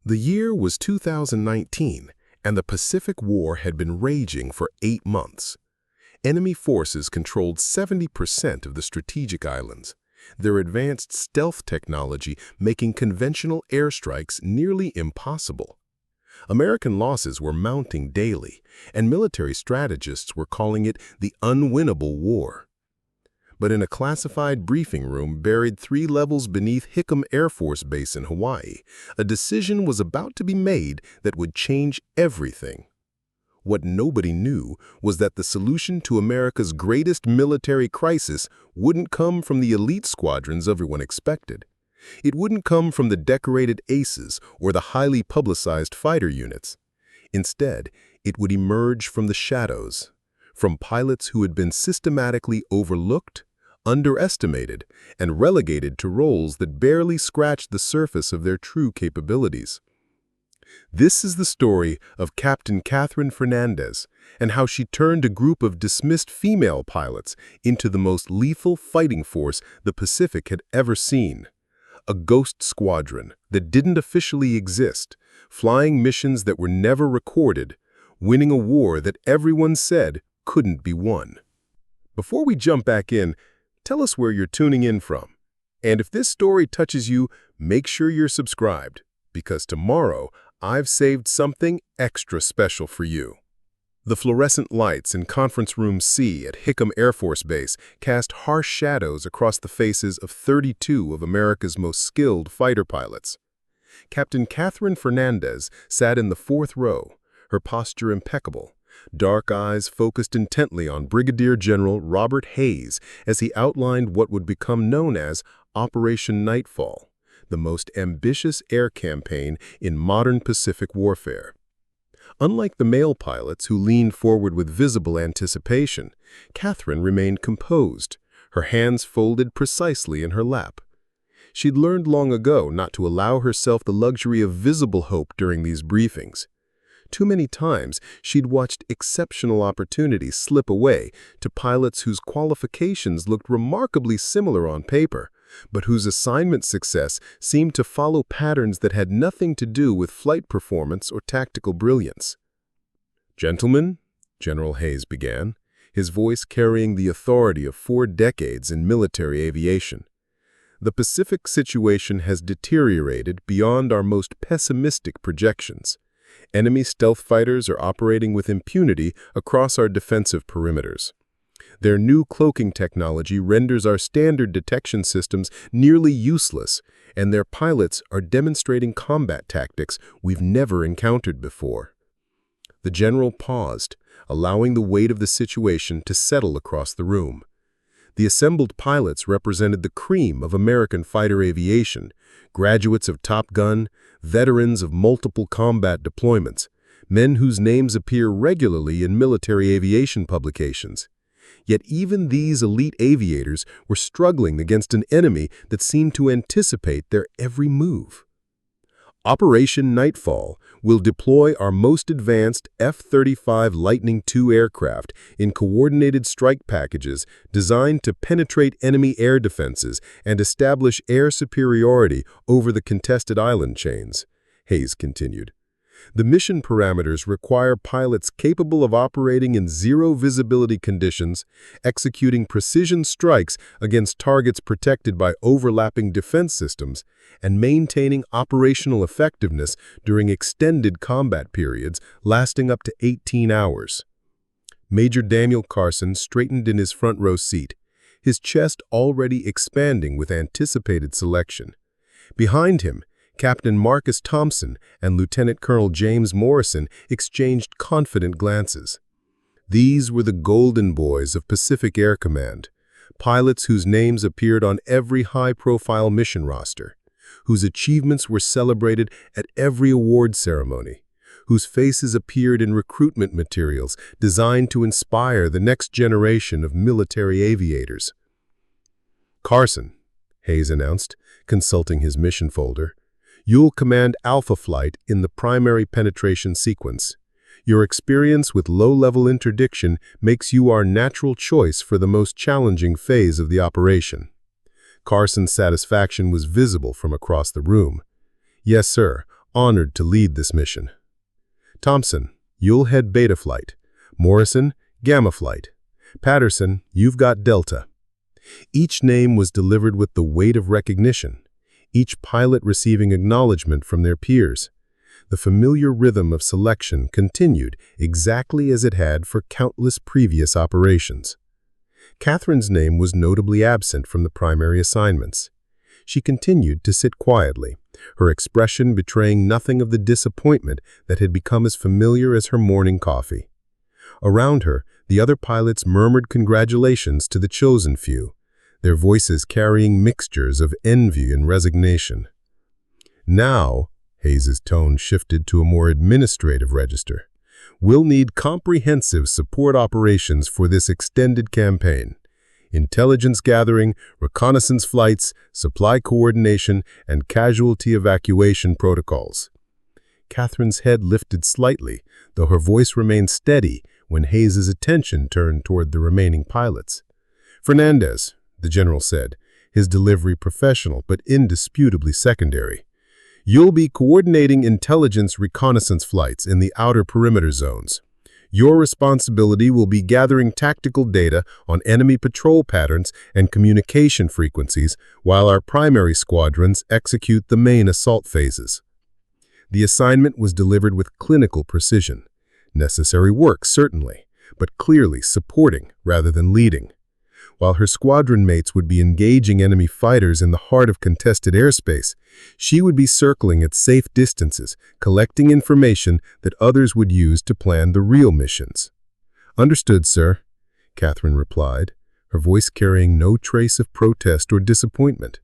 The year was 2019, and the Pacific War had been raging for 8 months. Enemy forces controlled 70% of the strategic islands, their advanced stealth technology making conventional airstrikes nearly impossible. American losses were mounting daily, and military strategists were calling it the unwinnable war. But in a classified briefing room buried 3 levels beneath Hickam Air Force Base in Hawaii, a decision was about to be made that would change everything. What nobody knew was that the solution to America's greatest military crisis wouldn't come from the elite squadrons everyone expected. It wouldn't come from the decorated aces or the highly publicized fighter units. Instead, it would emerge from the shadows, from pilots who had been systematically overlooked, underestimated, and relegated to roles that barely scratched the surface of their true capabilities. This is the story of Captain Catherine Fernandez and how she turned a group of dismissed female pilots into the most lethal fighting force the Pacific had ever seen. A ghost squadron that didn't officially exist, flying missions that were never recorded, winning a war that everyone said couldn't be won. Before we jump back in, tell us where you're tuning in from. And if this story touches you, make sure you're subscribed, because tomorrow I've saved something extra special for you. The fluorescent lights in Conference Room C at Hickam Air Force Base cast harsh shadows across the faces of 32 of America's most skilled fighter pilots. Captain Catherine Fernandez sat in the 4th row, her posture impeccable, dark eyes focused intently on Brigadier General Robert Hayes as he outlined what would become known as Operation Nightfall, the most ambitious air campaign in modern Pacific warfare. Unlike the male pilots who leaned forward with visible anticipation, Catherine remained composed, her hands folded precisely in her lap. She'd learned long ago not to allow herself the luxury of visible hope during these briefings. Too many times, she'd watched exceptional opportunities slip away to pilots whose qualifications looked remarkably similar on paper, but whose assignment success seemed to follow patterns that had nothing to do with flight performance or tactical brilliance. "Gentlemen," General Hayes began, his voice carrying the authority of 4 decades in military aviation, "the Pacific situation has deteriorated beyond our most pessimistic projections. Enemy stealth fighters are operating with impunity across our defensive perimeters. Their new cloaking technology renders our standard detection systems nearly useless, and their pilots are demonstrating combat tactics we've never encountered before." The general paused, allowing the weight of the situation to settle across the room. The assembled pilots represented the cream of American fighter aviation, graduates of Top Gun, veterans of multiple combat deployments, men whose names appear regularly in military aviation publications. Yet even these elite aviators were struggling against an enemy that seemed to anticipate their every move. "Operation Nightfall will deploy our most advanced F-35 Lightning II aircraft in coordinated strike packages designed to penetrate enemy air defenses and establish air superiority over the contested island chains," Hayes continued. "The mission parameters require pilots capable of operating in zero visibility conditions, executing precision strikes against targets protected by overlapping defense systems, and maintaining operational effectiveness during extended combat periods lasting up to 18 hours. Major Daniel Carson straightened in his front row seat, his chest already expanding with anticipated selection. Behind him, Captain Marcus Thompson and Lieutenant Colonel James Morrison exchanged confident glances. These were the golden boys of Pacific Air Command, pilots whose names appeared on every high-profile mission roster, whose achievements were celebrated at every award ceremony, whose faces appeared in recruitment materials designed to inspire the next generation of military aviators. "Carson," Hayes announced, consulting his mission folder, "you'll command Alpha Flight in the primary penetration sequence. Your experience with low-level interdiction makes you our natural choice for the most challenging phase of the operation." Carson's satisfaction was visible from across the room. "Yes, sir. honored to lead this mission. Thompson, you'll head Beta Flight. Morrison, Gamma Flight. Patterson, you've got Delta. Each name was delivered with the weight of recognition, each pilot receiving acknowledgement from their peers. The familiar rhythm of selection continued exactly as it had for countless previous operations. Catherine's name was notably absent from the primary assignments. She continued to sit quietly, her expression betraying nothing of the disappointment that had become as familiar as her morning coffee. Around her, the other pilots murmured congratulations to the chosen few, their voices carrying mixtures of envy and resignation. Now, Hayes's tone shifted to a more administrative register. We'll need comprehensive support operations for this extended campaign. Intelligence gathering, reconnaissance flights, supply coordination, and casualty evacuation protocols. Catherine's head lifted slightly, though her voice remained steady when Hayes's attention turned toward the remaining pilots. Fernandez, the general said, his delivery professional but indisputably secondary. You'll be coordinating intelligence reconnaissance flights in the outer perimeter zones. Your responsibility will be gathering tactical data on enemy patrol patterns and communication frequencies while our primary squadrons execute the main assault phases. The assignment was delivered with clinical precision. Necessary work, certainly, but clearly supporting rather than leading. While her squadron mates would be engaging enemy fighters in the heart of contested airspace, she would be circling at safe distances, collecting information that others would use to plan the real missions. Understood, sir, Catherine replied, her voice carrying no trace of protest or disappointment.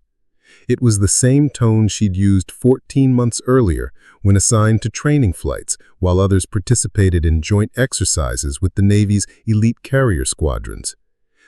It was the same tone she'd used 14 months earlier when assigned to training flights, while others participated in joint exercises with the Navy's elite carrier squadrons.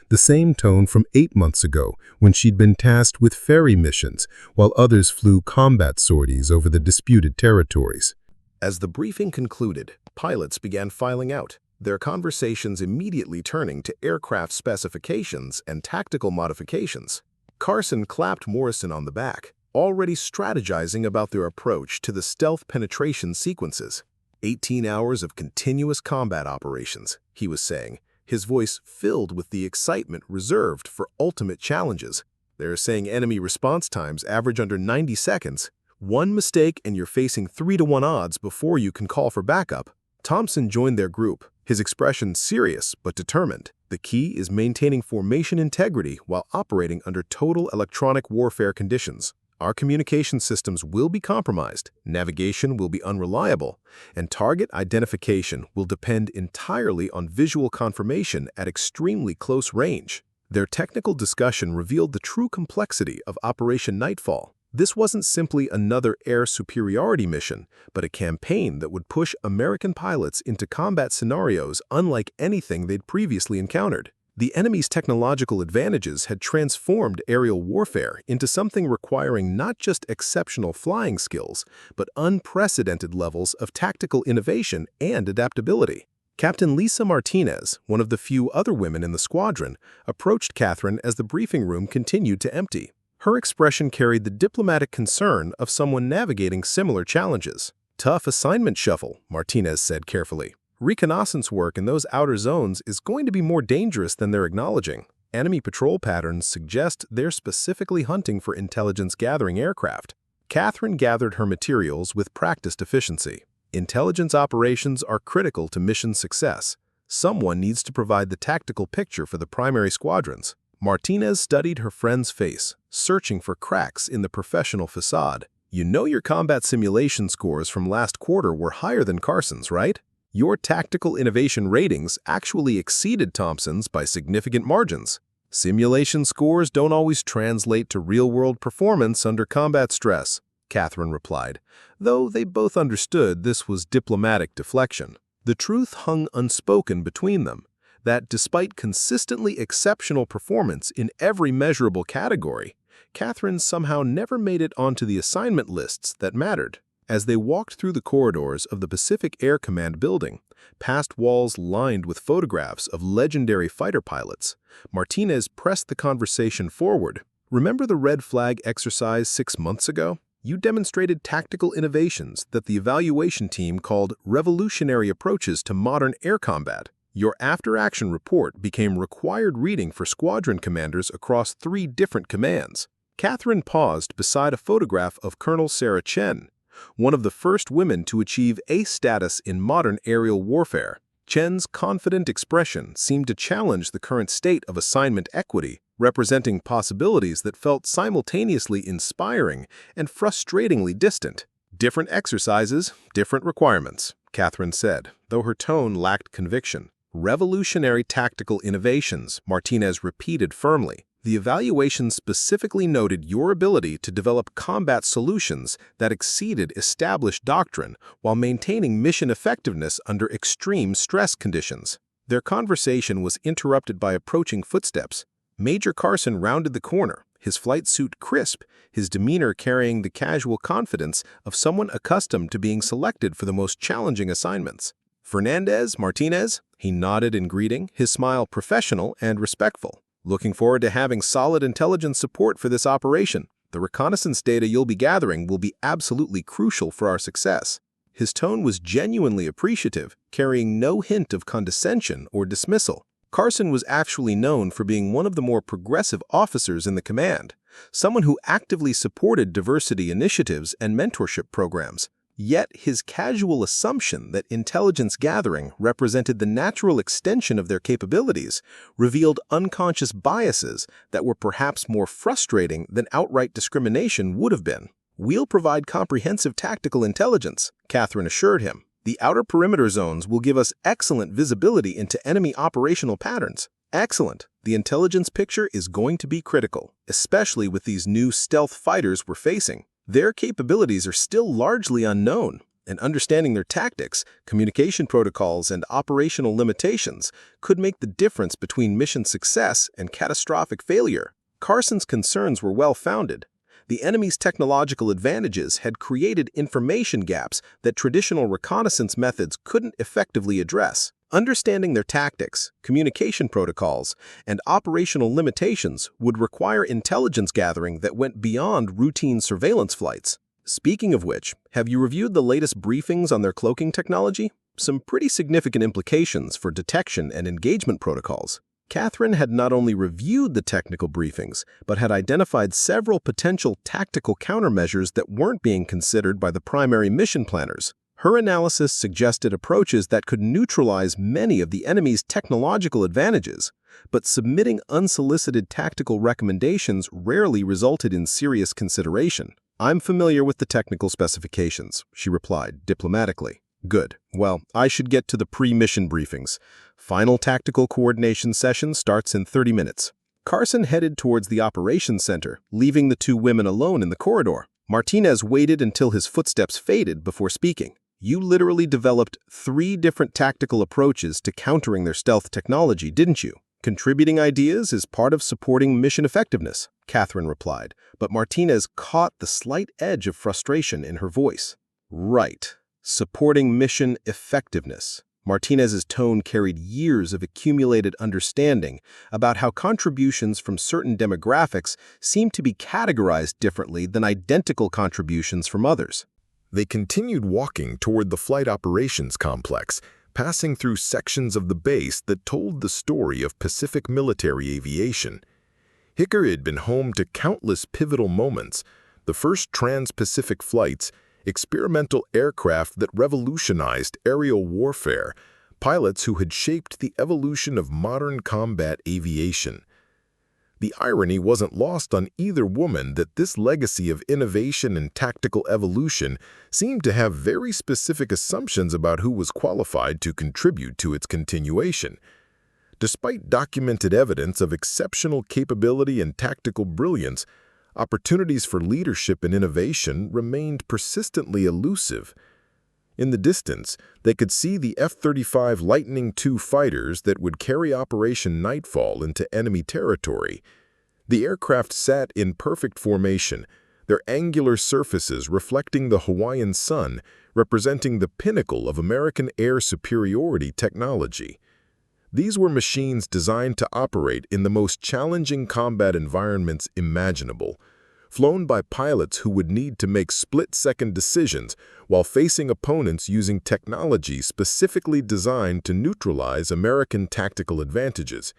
The same tone from 8 months ago when she'd been tasked with ferry missions, while others flew combat sorties over the disputed territories. As the briefing concluded, pilots began filing out, their conversations immediately turning to aircraft specifications and tactical modifications. Carson clapped Morrison on the back, already strategizing about their approach to the stealth penetration sequences. 18 hours of continuous combat operations, he was saying, his voice filled with the excitement reserved for ultimate challenges. They're saying enemy response times average under 90 seconds. One mistake and you're facing 3-to-1 odds before you can call for backup. Thompson joined their group, his expression serious but determined. The key is maintaining formation integrity while operating under total electronic warfare conditions. Our communication systems will be compromised, navigation will be unreliable, and target identification will depend entirely on visual confirmation at extremely close range. Their technical discussion revealed the true complexity of Operation Nightfall. This wasn't simply another air superiority mission, but a campaign that would push American pilots into combat scenarios unlike anything they'd previously encountered. The enemy's technological advantages had transformed aerial warfare into something requiring not just exceptional flying skills, but unprecedented levels of tactical innovation and adaptability. Captain Lisa Martinez, one of the few other women in the squadron, approached Catherine as the briefing room continued to empty. Her expression carried the diplomatic concern of someone navigating similar challenges. Tough assignment shuffle, Martinez said carefully. Reconnaissance work in those outer zones is going to be more dangerous than they're acknowledging. Enemy patrol patterns suggest they're specifically hunting for intelligence-gathering aircraft. Catherine gathered her materials with practiced efficiency. Intelligence operations are critical to mission success. Someone needs to provide the tactical picture for the primary squadrons. Martinez studied her friend's face, searching for cracks in the professional facade. You know your combat simulation scores from last quarter were higher than Carson's, right? Your tactical innovation ratings actually exceeded Thompson's by significant margins. Simulation scores don't always translate to real-world performance under combat stress, Catherine replied, though they both understood this was diplomatic deflection. The truth hung unspoken between them, that despite consistently exceptional performance in every measurable category, Catherine somehow never made it onto the assignment lists that mattered. As they walked through the corridors of the Pacific Air Command building, past walls lined with photographs of legendary fighter pilots, Martinez pressed the conversation forward. Remember the red flag exercise 6 months ago? You demonstrated tactical innovations that the evaluation team called revolutionary approaches to modern air combat. Your after-action report became required reading for squadron commanders across 3 different commands. Catherine paused beside a photograph of Colonel Sarah Chen, one of the first women to achieve ace status in modern aerial warfare. Chen's confident expression seemed to challenge the current state of assignment equity, representing possibilities that felt simultaneously inspiring and frustratingly distant. "Different exercises, different requirements," Catherine said, though her tone lacked conviction. "Revolutionary tactical innovations," Martinez repeated firmly. "The evaluation specifically noted your ability to develop combat solutions that exceeded established doctrine while maintaining mission effectiveness under extreme stress conditions." Their conversation was interrupted by approaching footsteps. Major Carson rounded the corner, his flight suit crisp, his demeanor carrying the casual confidence of someone accustomed to being selected for the most challenging assignments. "Fernandez, Martinez?" He nodded in greeting, his smile professional and respectful. "Looking forward to having solid intelligence support for this operation. The reconnaissance data you'll be gathering will be absolutely crucial for our success." His tone was genuinely appreciative, carrying no hint of condescension or dismissal. Carson was actually known for being one of the more progressive officers in the command, someone who actively supported diversity initiatives and mentorship programs. Yet his casual assumption that intelligence gathering represented the natural extension of their capabilities revealed unconscious biases that were perhaps more frustrating than outright discrimination would have been. "We'll provide comprehensive tactical intelligence," Catherine assured him. "The outer perimeter zones will give us excellent visibility into enemy operational patterns." "Excellent. The intelligence picture is going to be critical, especially with these new stealth fighters we're facing. Their capabilities are still largely unknown, and understanding their tactics, communication protocols, and operational limitations could make the difference between mission success and catastrophic failure." Carson's concerns were well-founded. The enemy's technological advantages had created information gaps that traditional reconnaissance methods couldn't effectively address. Understanding their tactics, communication protocols, and operational limitations would require intelligence gathering that went beyond routine surveillance flights. Speaking of which, have you reviewed the latest briefings on their cloaking technology? Some pretty significant implications for detection and engagement protocols. Catherine had not only reviewed the technical briefings, but had identified several potential tactical countermeasures that weren't being considered by the primary mission planners. Her analysis suggested approaches that could neutralize many of the enemy's technological advantages, but submitting unsolicited tactical recommendations rarely resulted in serious consideration. "I'm familiar with the technical specifications," she replied diplomatically. "Good. Well, I should get to the pre-mission briefings. Final tactical coordination session starts in 30 minutes. Carson headed towards the operations center, leaving the 2 women alone in the corridor. Martinez waited until his footsteps faded before speaking. "You literally developed 3 different tactical approaches to countering their stealth technology, didn't you?" "Contributing ideas is part of supporting mission effectiveness," Catherine replied, but Martinez caught the slight edge of frustration in her voice. "Right. Supporting mission effectiveness." Martinez's tone carried years of accumulated understanding about how contributions from certain demographics seem to be categorized differently than identical contributions from others. They continued walking toward the flight operations complex, passing through sections of the base that told the story of Pacific military aviation. Hickam had been home to countless pivotal moments, the first trans-Pacific flights, experimental aircraft that revolutionized aerial warfare, pilots who had shaped the evolution of modern combat aviation. The irony wasn't lost on either woman that this legacy of innovation and tactical evolution seemed to have very specific assumptions about who was qualified to contribute to its continuation. Despite documented evidence of exceptional capability and tactical brilliance, opportunities for leadership and innovation remained persistently elusive. In the distance, they could see the F-35 Lightning II fighters that would carry Operation Nightfall into enemy territory. The aircraft sat in perfect formation, their angular surfaces reflecting the Hawaiian sun, representing the pinnacle of American air superiority technology. These were machines designed to operate in the most challenging combat environments imaginable, flown by pilots who would need to make split-second decisions while facing opponents using technology specifically designed to neutralize American tactical advantages.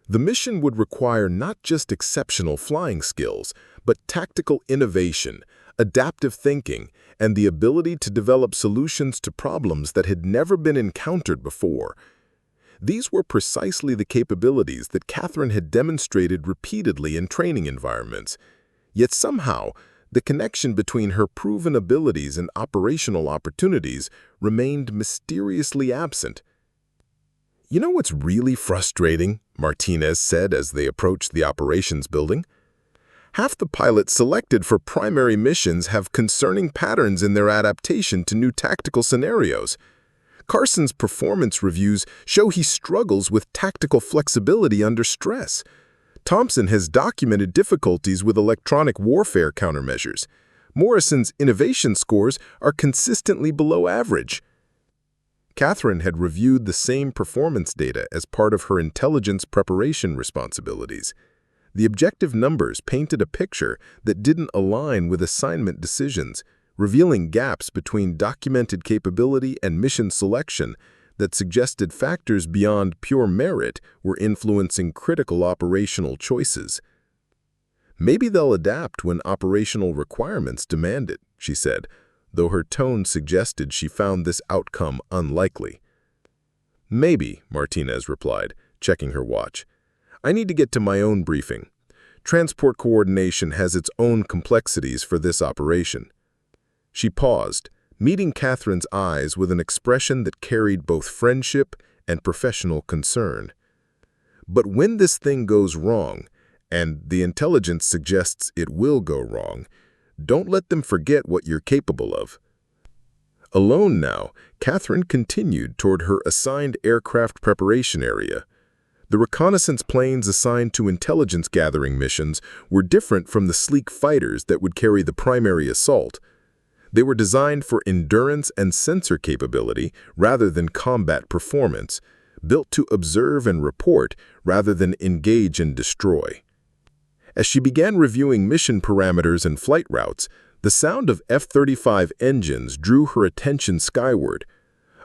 The mission would require not just exceptional flying skills, but tactical innovation, adaptive thinking, and the ability to develop solutions to problems that had never been encountered before. These were precisely the capabilities that Catherine had demonstrated repeatedly in training environments. Yet somehow, the connection between her proven abilities and operational opportunities remained mysteriously absent. "You know what's really frustrating?" Martinez said as they approached the operations building. "Half the pilots selected for primary missions have concerning patterns in their adaptation to new tactical scenarios. Carson's performance reviews show he struggles with tactical flexibility under stress. Thompson has documented difficulties with electronic warfare countermeasures. Morrison's innovation scores are consistently below average." Catherine had reviewed the same performance data as part of her intelligence preparation responsibilities. The objective numbers painted a picture that didn't align with assignment decisions, revealing gaps between documented capability and mission selection that suggested factors beyond pure merit were influencing critical operational choices. "Maybe they'll adapt when operational requirements demand it," she said, though her tone suggested she found this outcome unlikely. "Maybe," Martinez replied, checking her watch. "I need to get to my own briefing. Transport coordination has its own complexities for this operation." She paused, meeting Catherine's eyes with an expression that carried both friendship and professional concern. "But when this thing goes wrong, and the intelligence suggests it will go wrong, don't let them forget what you're capable of." Alone now, Catherine continued toward her assigned aircraft preparation area. The reconnaissance planes assigned to intelligence-gathering missions were different from the sleek fighters that would carry the primary assault. They were designed for endurance and sensor capability rather than combat performance, built to observe and report rather than engage and destroy. As she began reviewing mission parameters and flight routes, the sound of F-35 engines drew her attention skyward.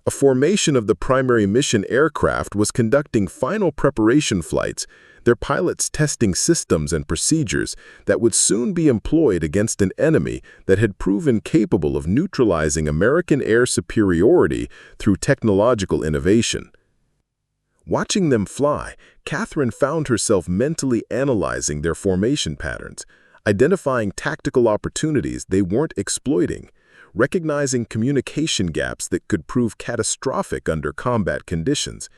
A formation of the primary mission aircraft was conducting final preparation flights, their pilots testing systems and procedures that would soon be employed against an enemy that had proven capable of neutralizing American air superiority through technological innovation. Watching them fly, Catherine found herself mentally analyzing their formation patterns, identifying tactical opportunities they weren't exploiting, recognizing communication gaps that could prove catastrophic under combat conditions.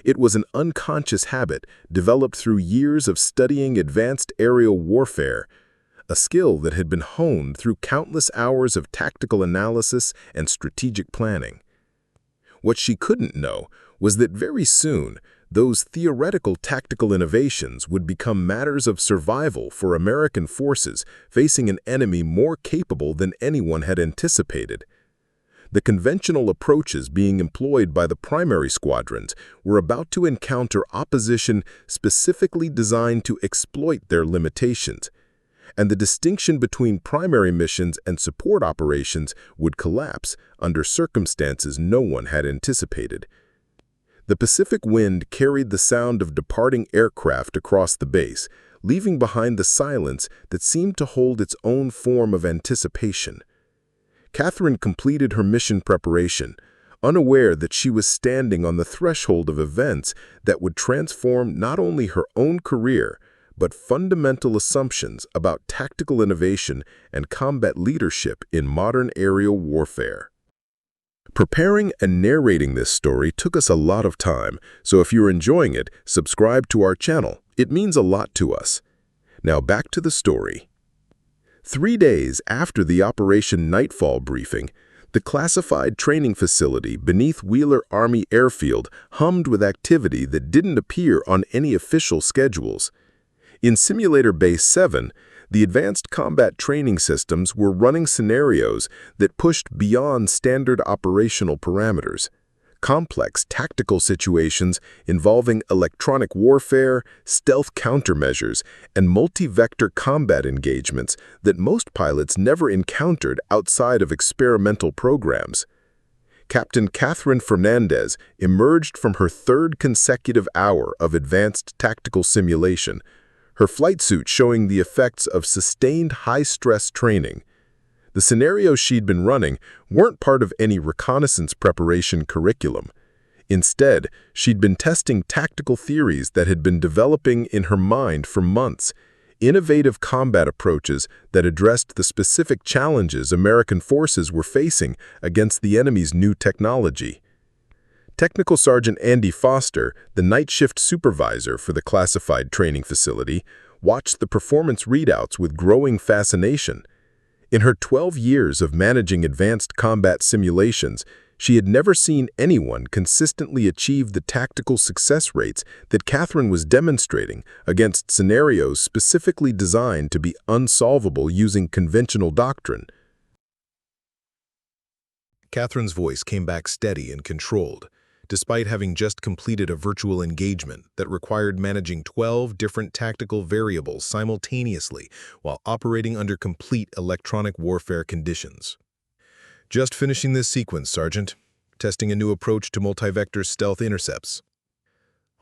It was an unconscious habit developed through years of studying advanced aerial warfare, a skill that had been honed through countless hours of tactical analysis and strategic planning. What she couldn't know was that very soon, those theoretical tactical innovations would become matters of survival for American forces facing an enemy more capable than anyone had anticipated. The conventional approaches being employed by the primary squadrons were about to encounter opposition specifically designed to exploit their limitations, and the distinction between primary missions and support operations would collapse under circumstances no one had anticipated. The Pacific wind carried the sound of departing aircraft across the base, leaving behind the silence that seemed to hold its own form of anticipation. Catherine completed her mission preparation, unaware that she was standing on the threshold of events that would transform not only her own career, but fundamental assumptions about tactical innovation and combat leadership in modern aerial warfare. Preparing and narrating this story took us a lot of time, so if you're enjoying it, subscribe to our channel. It means a lot to us. Now back to the story. 3 days after the Operation Nightfall briefing, the classified training facility beneath Wheeler Army Airfield hummed with activity that didn't appear on any official schedules. In Simulator Base 7, the advanced combat training systems were running scenarios that pushed beyond standard operational parameters. complex tactical situations involving electronic warfare, stealth countermeasures, and multi-vector combat engagements that most pilots never encountered outside of experimental programs. Captain Catherine Fernandez emerged from her third consecutive hour of advanced tactical simulation, her flight suit showing the effects of sustained high-stress training. The scenarios she'd been running weren't part of any reconnaissance preparation curriculum. Instead, she'd been testing tactical theories that had been developing in her mind for months, innovative combat approaches that addressed the specific challenges American forces were facing against the enemy's new technology. Technical Sergeant Andy Foster, the night shift supervisor for the classified training facility, watched the performance readouts with growing fascination. In her 12 years of managing advanced combat simulations, she had never seen anyone consistently achieve the tactical success rates that Catherine was demonstrating against scenarios specifically designed to be unsolvable using conventional doctrine. Catherine's voice came back steady and controlled, despite having just completed a virtual engagement that required managing 12 different tactical variables simultaneously while operating under complete electronic warfare conditions. Just finishing this sequence, Sergeant. Testing a new approach to multi-vector stealth intercepts.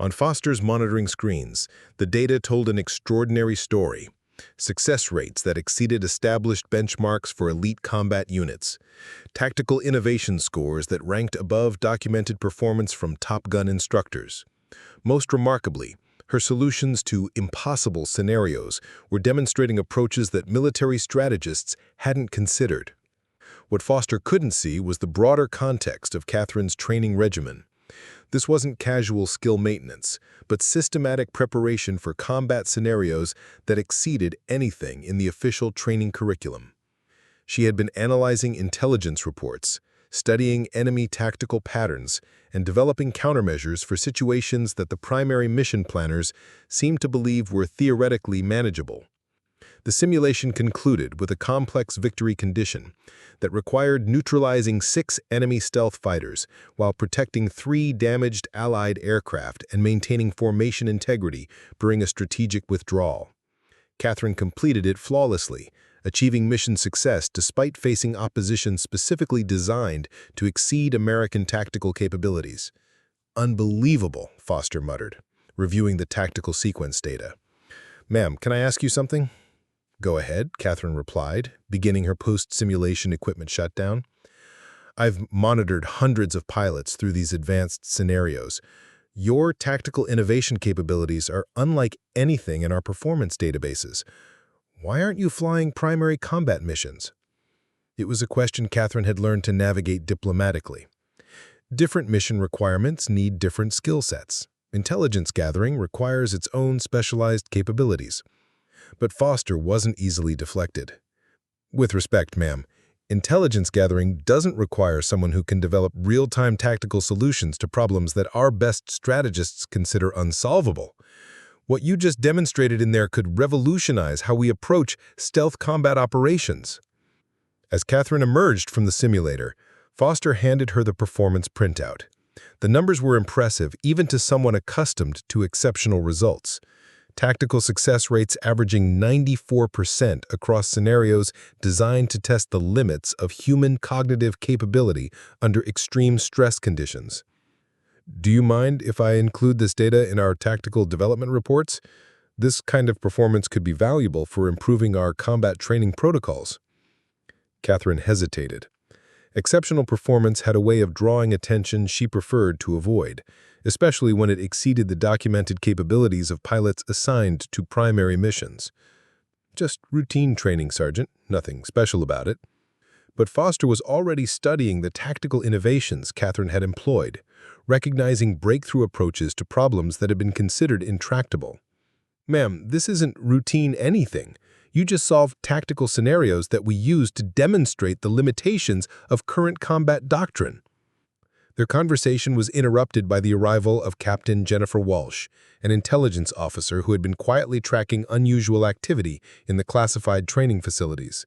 On Foster's monitoring screens, the data told an extraordinary story. Success rates that exceeded established benchmarks for elite combat units. Tactical innovation scores that ranked above documented performance from Top Gun instructors. Most remarkably, her solutions to impossible scenarios were demonstrating approaches that military strategists hadn't considered. What Foster couldn't see was the broader context of Catherine's training regimen. This wasn't casual skill maintenance, but systematic preparation for combat scenarios that exceeded anything in the official training curriculum. She had been analyzing intelligence reports, studying enemy tactical patterns, and developing countermeasures for situations that the primary mission planners seemed to believe were theoretically manageable. The simulation concluded with a complex victory condition that required neutralizing 6 enemy stealth fighters while protecting 3 damaged Allied aircraft and maintaining formation integrity during a strategic withdrawal. Catherine completed it flawlessly, achieving mission success despite facing opposition specifically designed to exceed American tactical capabilities. "Unbelievable," Foster muttered, reviewing the tactical sequence data. "Ma'am, can I ask you something?" "Go ahead," Catherine replied, beginning her post-simulation equipment shutdown. "I've monitored hundreds of pilots through these advanced scenarios. Your tactical innovation capabilities are unlike anything in our performance databases. Why aren't you flying primary combat missions?" It was a question Catherine had learned to navigate diplomatically. Different mission requirements need different skill sets. Intelligence gathering requires its own specialized capabilities. But Foster wasn't easily deflected. "With respect, ma'am, intelligence gathering doesn't require someone who can develop real-time tactical solutions to problems that our best strategists consider unsolvable. What you just demonstrated in there could revolutionize how we approach stealth combat operations." As Catherine emerged from the simulator, Foster handed her the performance printout. The numbers were impressive even to someone accustomed to exceptional results. Tactical success rates averaging 94% across scenarios designed to test the limits of human cognitive capability under extreme stress conditions. "Do you mind if I include this data in our tactical development reports? This kind of performance could be valuable for improving our combat training protocols." Catherine hesitated. Exceptional performance had a way of drawing attention she preferred to avoid, especially when it exceeded the documented capabilities of pilots assigned to primary missions. "Just routine training, Sergeant. Nothing special about it." But Foster was already studying the tactical innovations Catherine had employed, recognizing breakthrough approaches to problems that had been considered intractable. "Ma'am, this isn't routine anything. You just solved tactical scenarios that we use to demonstrate the limitations of current combat doctrine." Their conversation was interrupted by the arrival of Captain Jennifer Walsh, an intelligence officer who had been quietly tracking unusual activity in the classified training facilities.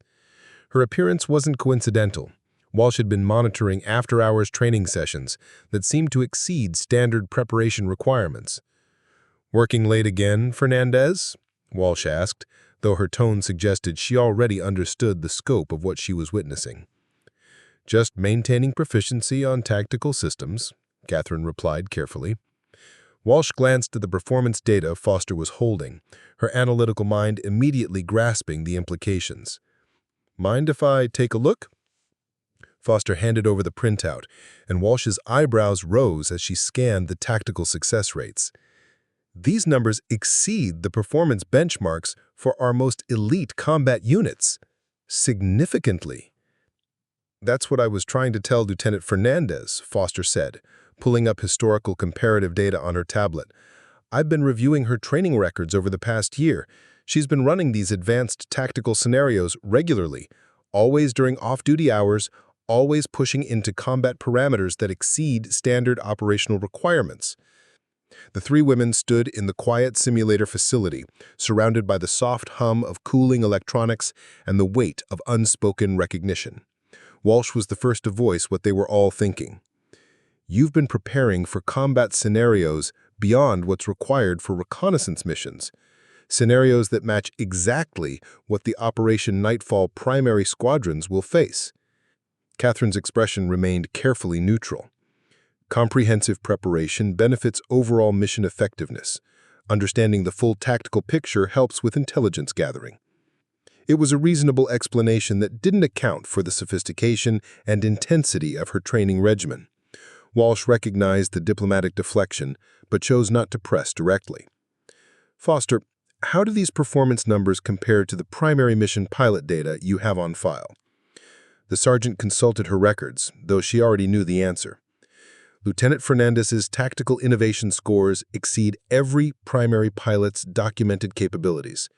Her appearance wasn't coincidental. Walsh had been monitoring after-hours training sessions that seemed to exceed standard preparation requirements. "Working late again, Fernandez?" Walsh asked, though her tone suggested she already understood the scope of what she was witnessing. "Just maintaining proficiency on tactical systems," Catherine replied carefully. Walsh glanced at the performance data Foster was holding, her analytical mind immediately grasping the implications. "Mind if I take a look?" Foster handed over the printout, and Walsh's eyebrows rose as she scanned the tactical success rates. "These numbers exceed the performance benchmarks for our most elite combat units. Significantly." "That's what I was trying to tell Lieutenant Fernandez," Foster said, pulling up historical comparative data on her tablet. "I've been reviewing her training records over the past year. She's been running these advanced tactical scenarios regularly, always during off-duty hours, always pushing into combat parameters that exceed standard operational requirements." The three women stood in the quiet simulator facility, surrounded by the soft hum of cooling electronics and the weight of unspoken recognition. Walsh was the first to voice what they were all thinking. "You've been preparing for combat scenarios beyond what's required for reconnaissance missions. Scenarios that match exactly what the Operation Nightfall primary squadrons will face." Catherine's expression remained carefully neutral. "Comprehensive preparation benefits overall mission effectiveness. Understanding the full tactical picture helps with intelligence gathering." It was a reasonable explanation that didn't account for the sophistication and intensity of her training regimen. Walsh recognized the diplomatic deflection, but chose not to press directly. "Foster, how do these performance numbers compare to the primary mission pilot data you have on file?" The sergeant consulted her records, though she already knew the answer. "Lieutenant Fernandez's tactical innovation scores exceed every primary pilot's documented capabilities.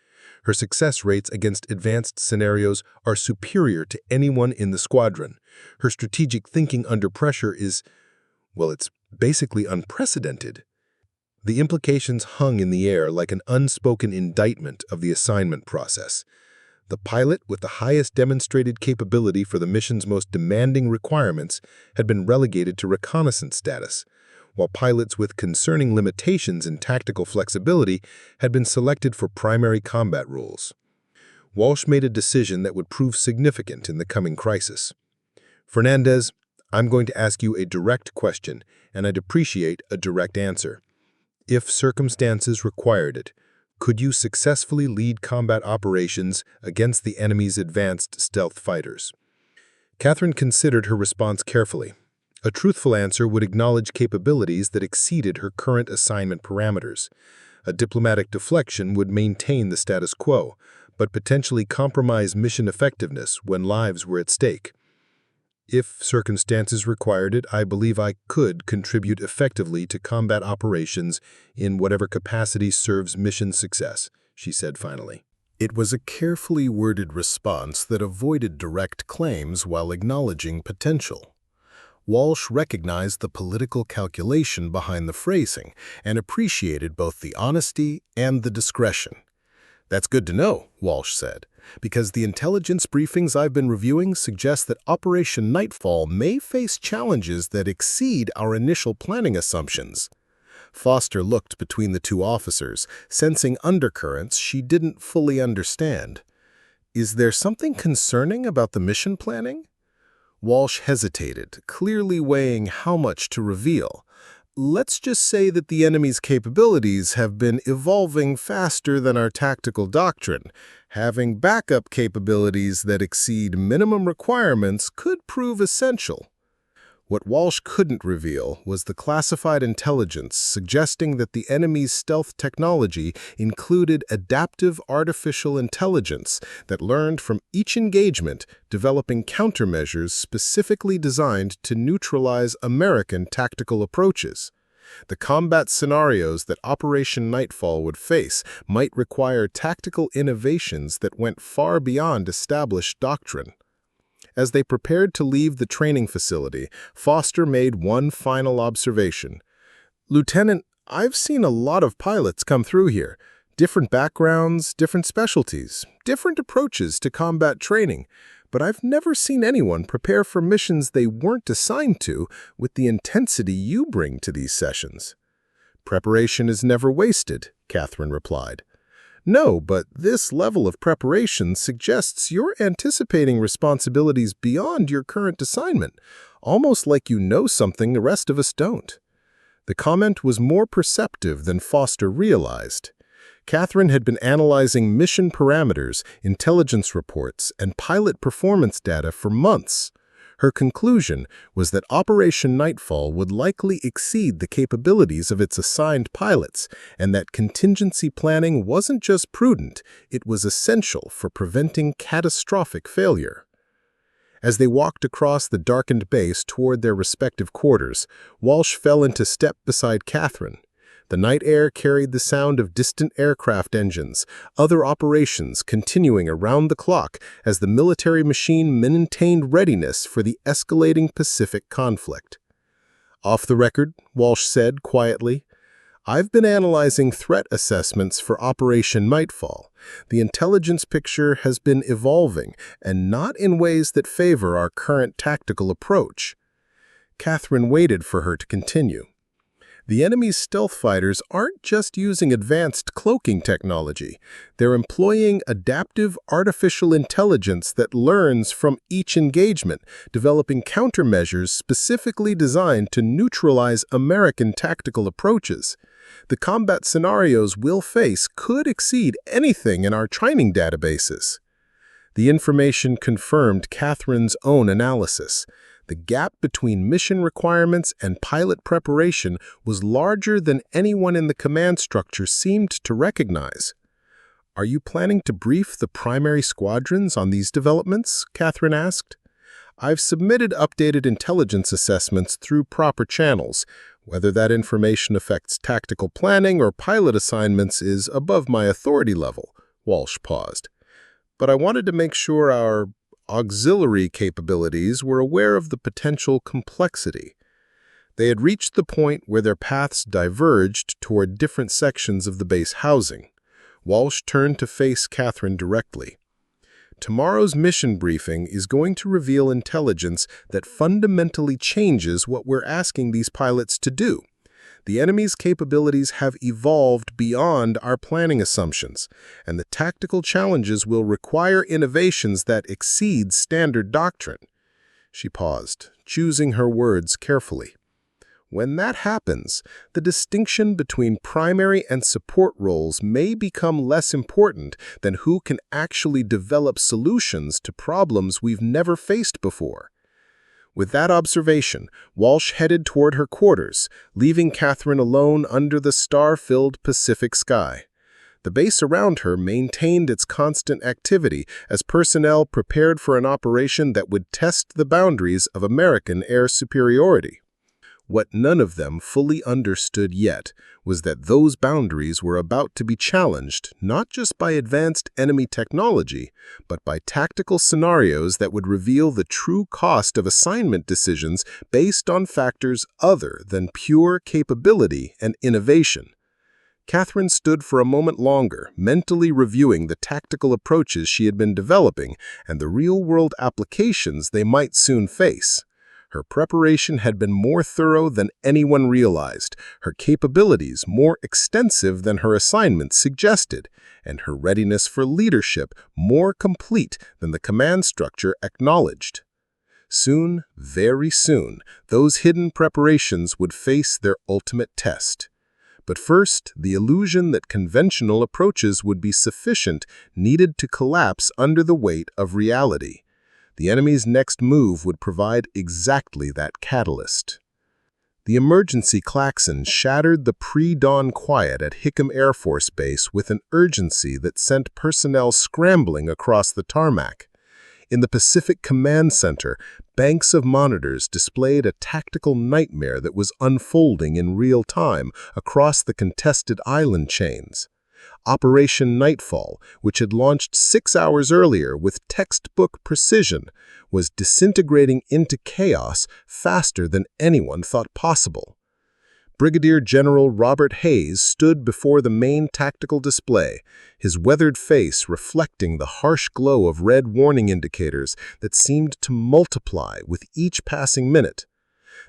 Her success rates against advanced scenarios are superior to anyone in the squadron. Her strategic thinking under pressure is, well, it's basically unprecedented." The implications hung in the air like an unspoken indictment of the assignment process. The pilot with the highest demonstrated capability for the mission's most demanding requirements had been relegated to reconnaissance status, while pilots with concerning limitations in tactical flexibility had been selected for primary combat roles. Walsh made a decision that would prove significant in the coming crisis. "Fernandez, I'm going to ask you a direct question, and I'd appreciate a direct answer. If circumstances required it, could you successfully lead combat operations against the enemy's advanced stealth fighters?" Catherine considered her response carefully. A truthful answer would acknowledge capabilities that exceeded her current assignment parameters. A diplomatic deflection would maintain the status quo, but potentially compromise mission effectiveness when lives were at stake. "If circumstances required it, I believe I could contribute effectively to combat operations in whatever capacity serves mission success," she said finally. It was a carefully worded response that avoided direct claims while acknowledging potential. Walsh recognized the political calculation behind the phrasing and appreciated both the honesty and the discretion. "That's good to know," Walsh said, "because the intelligence briefings I've been reviewing suggest that Operation Nightfall may face challenges that exceed our initial planning assumptions." Foster looked between the two officers, sensing undercurrents she didn't fully understand. "Is there something concerning about the mission planning?" Walsh hesitated, clearly weighing how much to reveal. "Let's just say that the enemy's capabilities have been evolving faster than our tactical doctrine. Having backup capabilities that exceed minimum requirements could prove essential." What Walsh couldn't reveal was the classified intelligence suggesting that the enemy's stealth technology included adaptive artificial intelligence that learned from each engagement, developing countermeasures specifically designed to neutralize American tactical approaches. The combat scenarios that Operation Nightfall would face might require tactical innovations that went far beyond established doctrine. As they prepared to leave the training facility, Foster made one final observation. "Lieutenant, I've seen a lot of pilots come through here. Different backgrounds, different specialties, different approaches to combat training. but I've never seen anyone prepare for missions they weren't assigned to with the intensity you bring to these sessions." "Preparation is never wasted," Catherine replied. "No, but this level of preparation suggests you're anticipating responsibilities beyond your current assignment, almost like you know something the rest of us don't." The comment was more perceptive than Foster realized. Catherine had been analyzing mission parameters, intelligence reports, and pilot performance data for months. Her conclusion was that Operation Nightfall would likely exceed the capabilities of its assigned pilots, and that contingency planning wasn't just prudent, it was essential for preventing catastrophic failure. As they walked across the darkened base toward their respective quarters, Walsh fell into step beside Catherine. The night air carried the sound of distant aircraft engines, other operations continuing around the clock as the military machine maintained readiness for the escalating Pacific conflict. "Off the record," Walsh said quietly, "I've been analyzing threat assessments for Operation Nightfall. The intelligence picture has been evolving, and not in ways that favor our current tactical approach." Catherine waited for her to continue. "The enemy's stealth fighters aren't just using advanced cloaking technology. They're employing adaptive artificial intelligence that learns from each engagement, developing countermeasures specifically designed to neutralize American tactical approaches. The combat scenarios we'll face could exceed anything in our training databases." The information confirmed Catherine's own analysis. The gap between mission requirements and pilot preparation was larger than anyone in the command structure seemed to recognize. "Are you planning to brief the primary squadrons on these developments?" Catherine asked. "I've submitted updated intelligence assessments through proper channels. Whether that information affects tactical planning or pilot assignments is above my authority level." Walsh paused. "But I wanted to make sure our auxiliary capabilities were aware of the potential complexity." They had reached the point where their paths diverged toward different sections of the base housing. Walsh turned to face Catherine directly. "Tomorrow's mission briefing is going to reveal intelligence that fundamentally changes what we're asking these pilots to do. The enemy's capabilities have evolved beyond our planning assumptions, and the tactical challenges will require innovations that exceed standard doctrine." She paused, choosing her words carefully. "When that happens, the distinction between primary and support roles may become less important than who can actually develop solutions to problems we've never faced before." With that observation, Walsh headed toward her quarters, leaving Catherine alone under the star-filled Pacific sky. The base around her maintained its constant activity as personnel prepared for an operation that would test the boundaries of American air superiority. What none of them fully understood yet was that those boundaries were about to be challenged not just by advanced enemy technology, but by tactical scenarios that would reveal the true cost of assignment decisions based on factors other than pure capability and innovation. Catherine stood for a moment longer, mentally reviewing the tactical approaches she had been developing and the real-world applications they might soon face. Her preparation had been more thorough than anyone realized, her capabilities more extensive than her assignments suggested, and her readiness for leadership more complete than the command structure acknowledged. Soon, very soon, those hidden preparations would face their ultimate test. But first, the illusion that conventional approaches would be sufficient needed to collapse under the weight of reality. The enemy's next move would provide exactly that catalyst. The emergency klaxon shattered the pre-dawn quiet at Hickam Air Force Base with an urgency that sent personnel scrambling across the tarmac. In the Pacific Command Center, banks of monitors displayed a tactical nightmare that was unfolding in real time across the contested island chains. Operation Nightfall, which had launched 6 hours earlier with textbook precision, was disintegrating into chaos faster than anyone thought possible. Brigadier General Robert Hayes stood before the main tactical display, his weathered face reflecting the harsh glow of red warning indicators that seemed to multiply with each passing minute.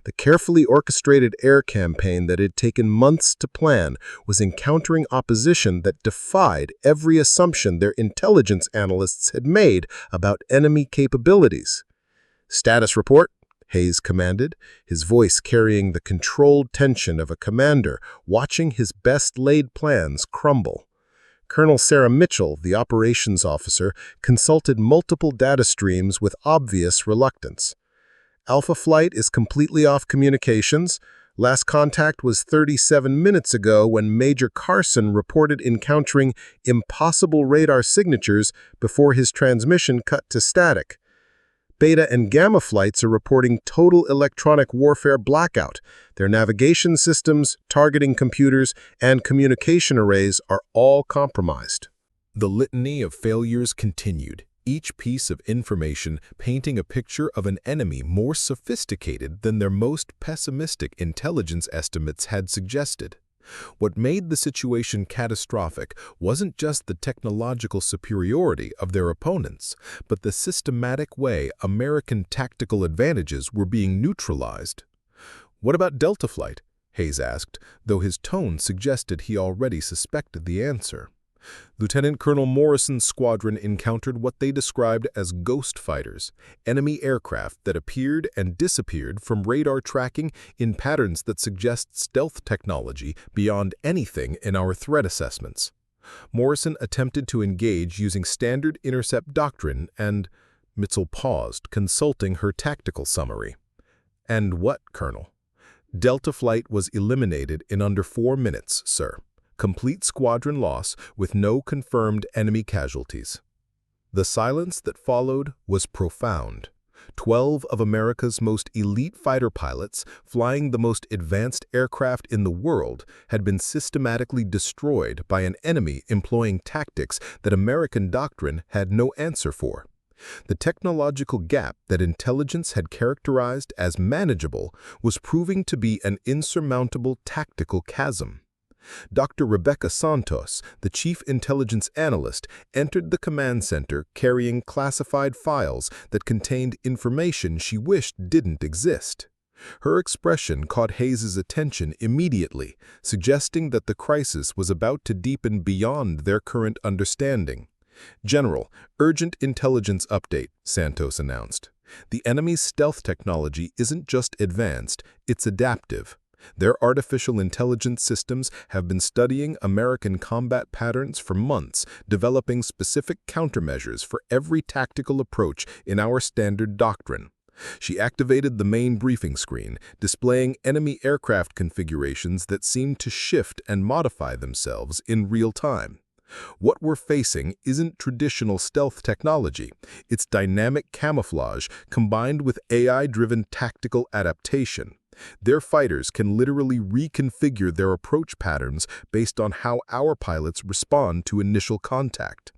The carefully orchestrated air campaign that had taken months to plan was encountering opposition that defied every assumption their intelligence analysts had made about enemy capabilities. "Status report," Hayes commanded, his voice carrying the controlled tension of a commander watching his best-laid plans crumble. Colonel Sarah Mitchell, the operations officer, consulted multiple data streams with obvious reluctance. "Alpha Flight is completely off communications. Last contact was 37 minutes ago when Major Carson reported encountering impossible radar signatures before his transmission cut to static. Beta and Gamma flights are reporting total electronic warfare blackout. Their navigation systems, targeting computers, and communication arrays are all compromised." The litany of failures continued, each piece of information painting a picture of an enemy more sophisticated than their most pessimistic intelligence estimates had suggested. What made the situation catastrophic wasn't just the technological superiority of their opponents, but the systematic way American tactical advantages were being neutralized. "What about Delta Flight?" Hayes asked, though his tone suggested he already suspected the answer. Lieutenant Colonel Morrison's squadron encountered what they described as ghost fighters, enemy aircraft that appeared and disappeared from radar tracking in patterns that suggest stealth technology beyond anything in our threat assessments. Morrison attempted to engage using standard intercept doctrine and Mitchell paused, consulting her tactical summary. "And what, Colonel?" "Delta Flight was eliminated in under 4 minutes, sir. Complete squadron loss with no confirmed enemy casualties." The silence that followed was profound. 12 of America's most elite fighter pilots, flying the most advanced aircraft in the world, had been systematically destroyed by an enemy employing tactics that American doctrine had no answer for. The technological gap that intelligence had characterized as manageable was proving to be an insurmountable tactical chasm. Dr. Rebecca Santos, the chief intelligence analyst, entered the command center carrying classified files that contained information she wished didn't exist. Her expression caught Hayes's attention immediately, suggesting that the crisis was about to deepen beyond their current understanding. "General, urgent intelligence update," Santos announced. "The enemy's stealth technology isn't just advanced, it's adaptive. Their artificial intelligence systems have been studying American combat patterns for months, developing specific countermeasures for every tactical approach in our standard doctrine." She activated the main briefing screen, displaying enemy aircraft configurations that seemed to shift and modify themselves in real time. "What we're facing isn't traditional stealth technology. It's dynamic camouflage combined with AI-driven tactical adaptation. Their fighters can literally reconfigure their approach patterns based on how our pilots respond to initial contact."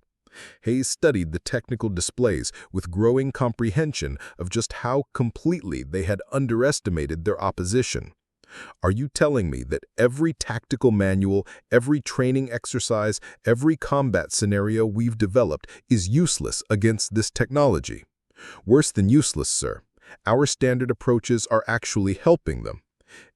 Hayes studied the technical displays with growing comprehension of just how completely they had underestimated their opposition. "Are you telling me that every tactical manual, every training exercise, every combat scenario we've developed is useless against this technology?" "Worse than useless, sir. Our standard approaches are actually helping them.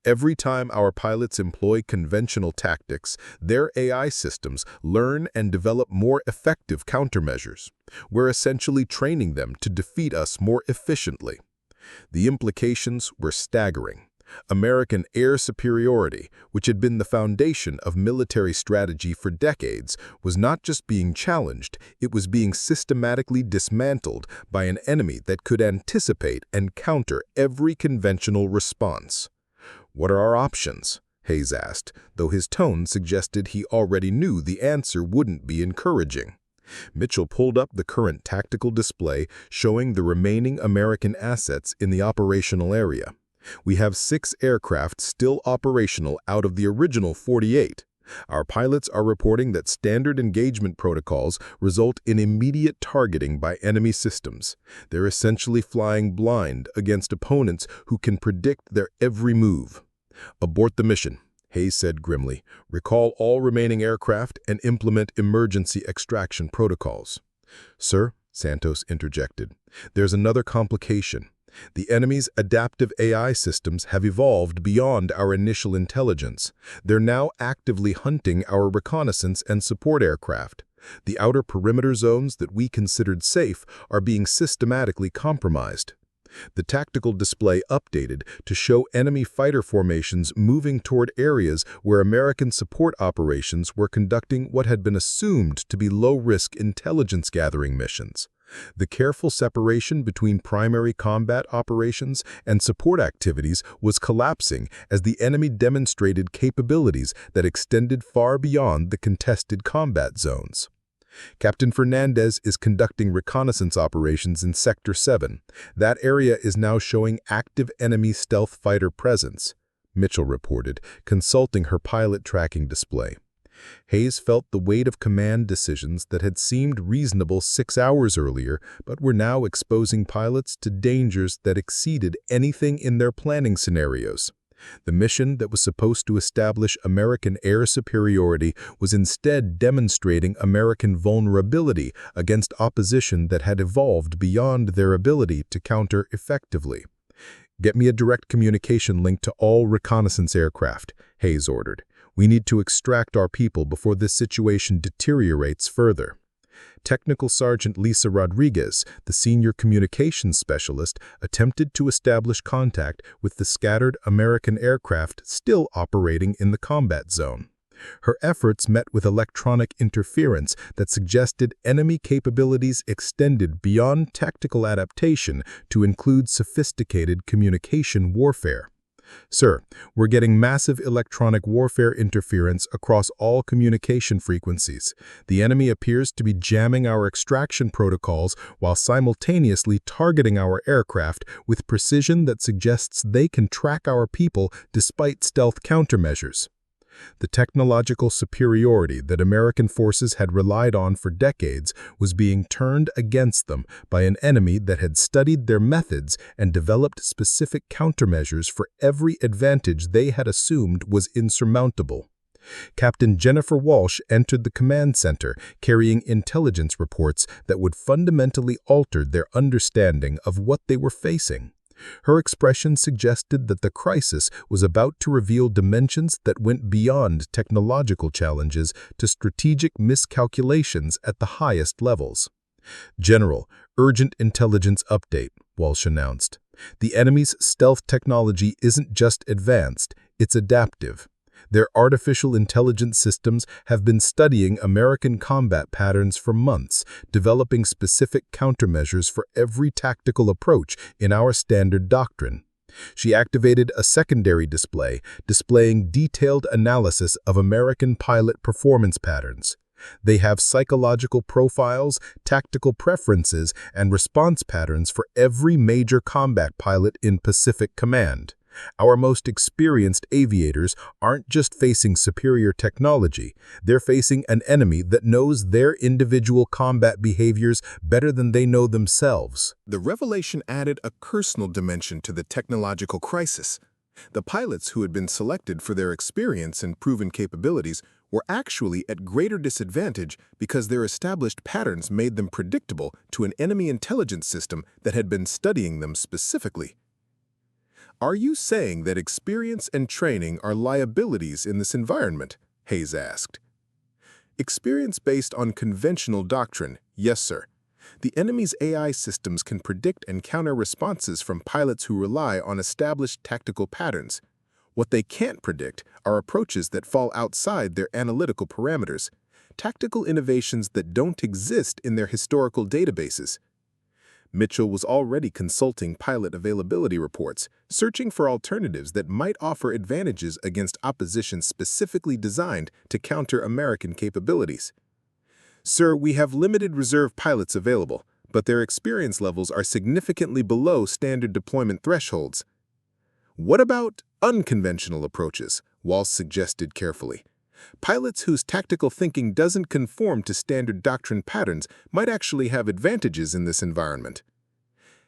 Every time our pilots employ conventional tactics, their AI systems learn and develop more effective countermeasures. We're essentially training them to defeat us more efficiently." The implications were staggering. American air superiority, which had been the foundation of military strategy for decades, was not just being challenged, it was being systematically dismantled by an enemy that could anticipate and counter every conventional response. "What are our options?" Hayes asked, though his tone suggested he already knew the answer wouldn't be encouraging. Mitchell pulled up the current tactical display showing the remaining American assets in the operational area. "We have 6 aircraft still operational out of the original 48. Our pilots are reporting that standard engagement protocols result in immediate targeting by enemy systems. They're essentially flying blind against opponents who can predict their every move." "Abort the mission," Hayes said grimly. Recall all remaining aircraft and implement emergency extraction protocols. Sir, Santos interjected, there's another complication. The enemy's adaptive AI systems have evolved beyond our initial intelligence. They're now actively hunting our reconnaissance and support aircraft. The outer perimeter zones that we considered safe are being systematically compromised. The tactical display updated to show enemy fighter formations moving toward areas where American support operations were conducting what had been assumed to be low-risk intelligence-gathering missions. The careful separation between primary combat operations and support activities was collapsing as the enemy demonstrated capabilities that extended far beyond the contested combat zones. Captain Fernandez is conducting reconnaissance operations in Sector 7. That area is now showing active enemy stealth fighter presence, Mitchell reported, consulting her pilot tracking display. Hayes felt the weight of command decisions that had seemed reasonable 6 hours earlier, but were now exposing pilots to dangers that exceeded anything in their planning scenarios. The mission that was supposed to establish American air superiority was instead demonstrating American vulnerability against opposition that had evolved beyond their ability to counter effectively. "Get me a direct communication link to all reconnaissance aircraft," Hayes ordered. "We need to extract our people before this situation deteriorates further." Technical Sergeant Lisa Rodriguez, the senior communications specialist, attempted to establish contact with the scattered American aircraft still operating in the combat zone. Her efforts met with electronic interference that suggested enemy capabilities extended beyond tactical adaptation to include sophisticated communication warfare. "Sir, we're getting massive electronic warfare interference across all communication frequencies. The enemy appears to be jamming our extraction protocols while simultaneously targeting our aircraft with precision that suggests they can track our people despite stealth countermeasures." The technological superiority that American forces had relied on for decades was being turned against them by an enemy that had studied their methods and developed specific countermeasures for every advantage they had assumed was insurmountable. Captain Jennifer Walsh entered the command center carrying intelligence reports that would fundamentally alter their understanding of what they were facing. Her expression suggested that the crisis was about to reveal dimensions that went beyond technological challenges to strategic miscalculations at the highest levels. "General, urgent intelligence update," Walsh announced. "The enemy's stealth technology isn't just advanced, it's adaptive. Their artificial intelligence systems have been studying American combat patterns for months, developing specific countermeasures for every tactical approach in our standard doctrine." She activated a secondary display, displaying detailed analysis of American pilot performance patterns. "They have psychological profiles, tactical preferences, and response patterns for every major combat pilot in Pacific Command. Our most experienced aviators aren't just facing superior technology, they're facing an enemy that knows their individual combat behaviors better than they know themselves." The revelation added a personal dimension to the technological crisis. The pilots who had been selected for their experience and proven capabilities were actually at greater disadvantage because their established patterns made them predictable to an enemy intelligence system that had been studying them specifically. "Are you saying that experience and training are liabilities in this environment?" Hayes asked. "Experience based on conventional doctrine, yes, sir. The enemy's AI systems can predict and counter responses from pilots who rely on established tactical patterns. What they can't predict are approaches that fall outside their analytical parameters, tactical innovations that don't exist in their historical databases." Mitchell was already consulting pilot availability reports, searching for alternatives that might offer advantages against opposition specifically designed to counter American capabilities. "Sir, we have limited reserve pilots available, but their experience levels are significantly below standard deployment thresholds." "What about unconventional approaches?" Walsh suggested carefully. "Pilots whose tactical thinking doesn't conform to standard doctrine patterns might actually have advantages in this environment."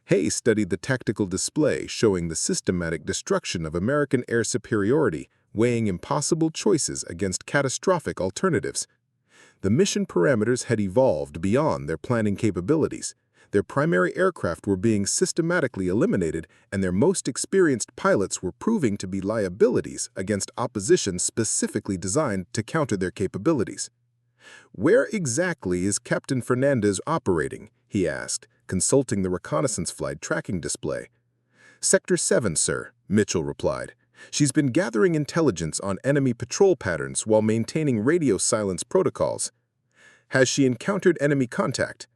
Hayes studied the tactical display showing the systematic destruction of American air superiority, weighing impossible choices against catastrophic alternatives. The mission parameters had evolved beyond their planning capabilities. Their primary aircraft were being systematically eliminated, and their most experienced pilots were proving to be liabilities against opposition specifically designed to counter their capabilities. "Where exactly is Captain Fernandez operating?" he asked, consulting the reconnaissance flight tracking display. "Sector 7, sir," Mitchell replied. "She's been gathering intelligence on enemy patrol patterns while maintaining radio silence protocols." "Has she encountered enemy contact?"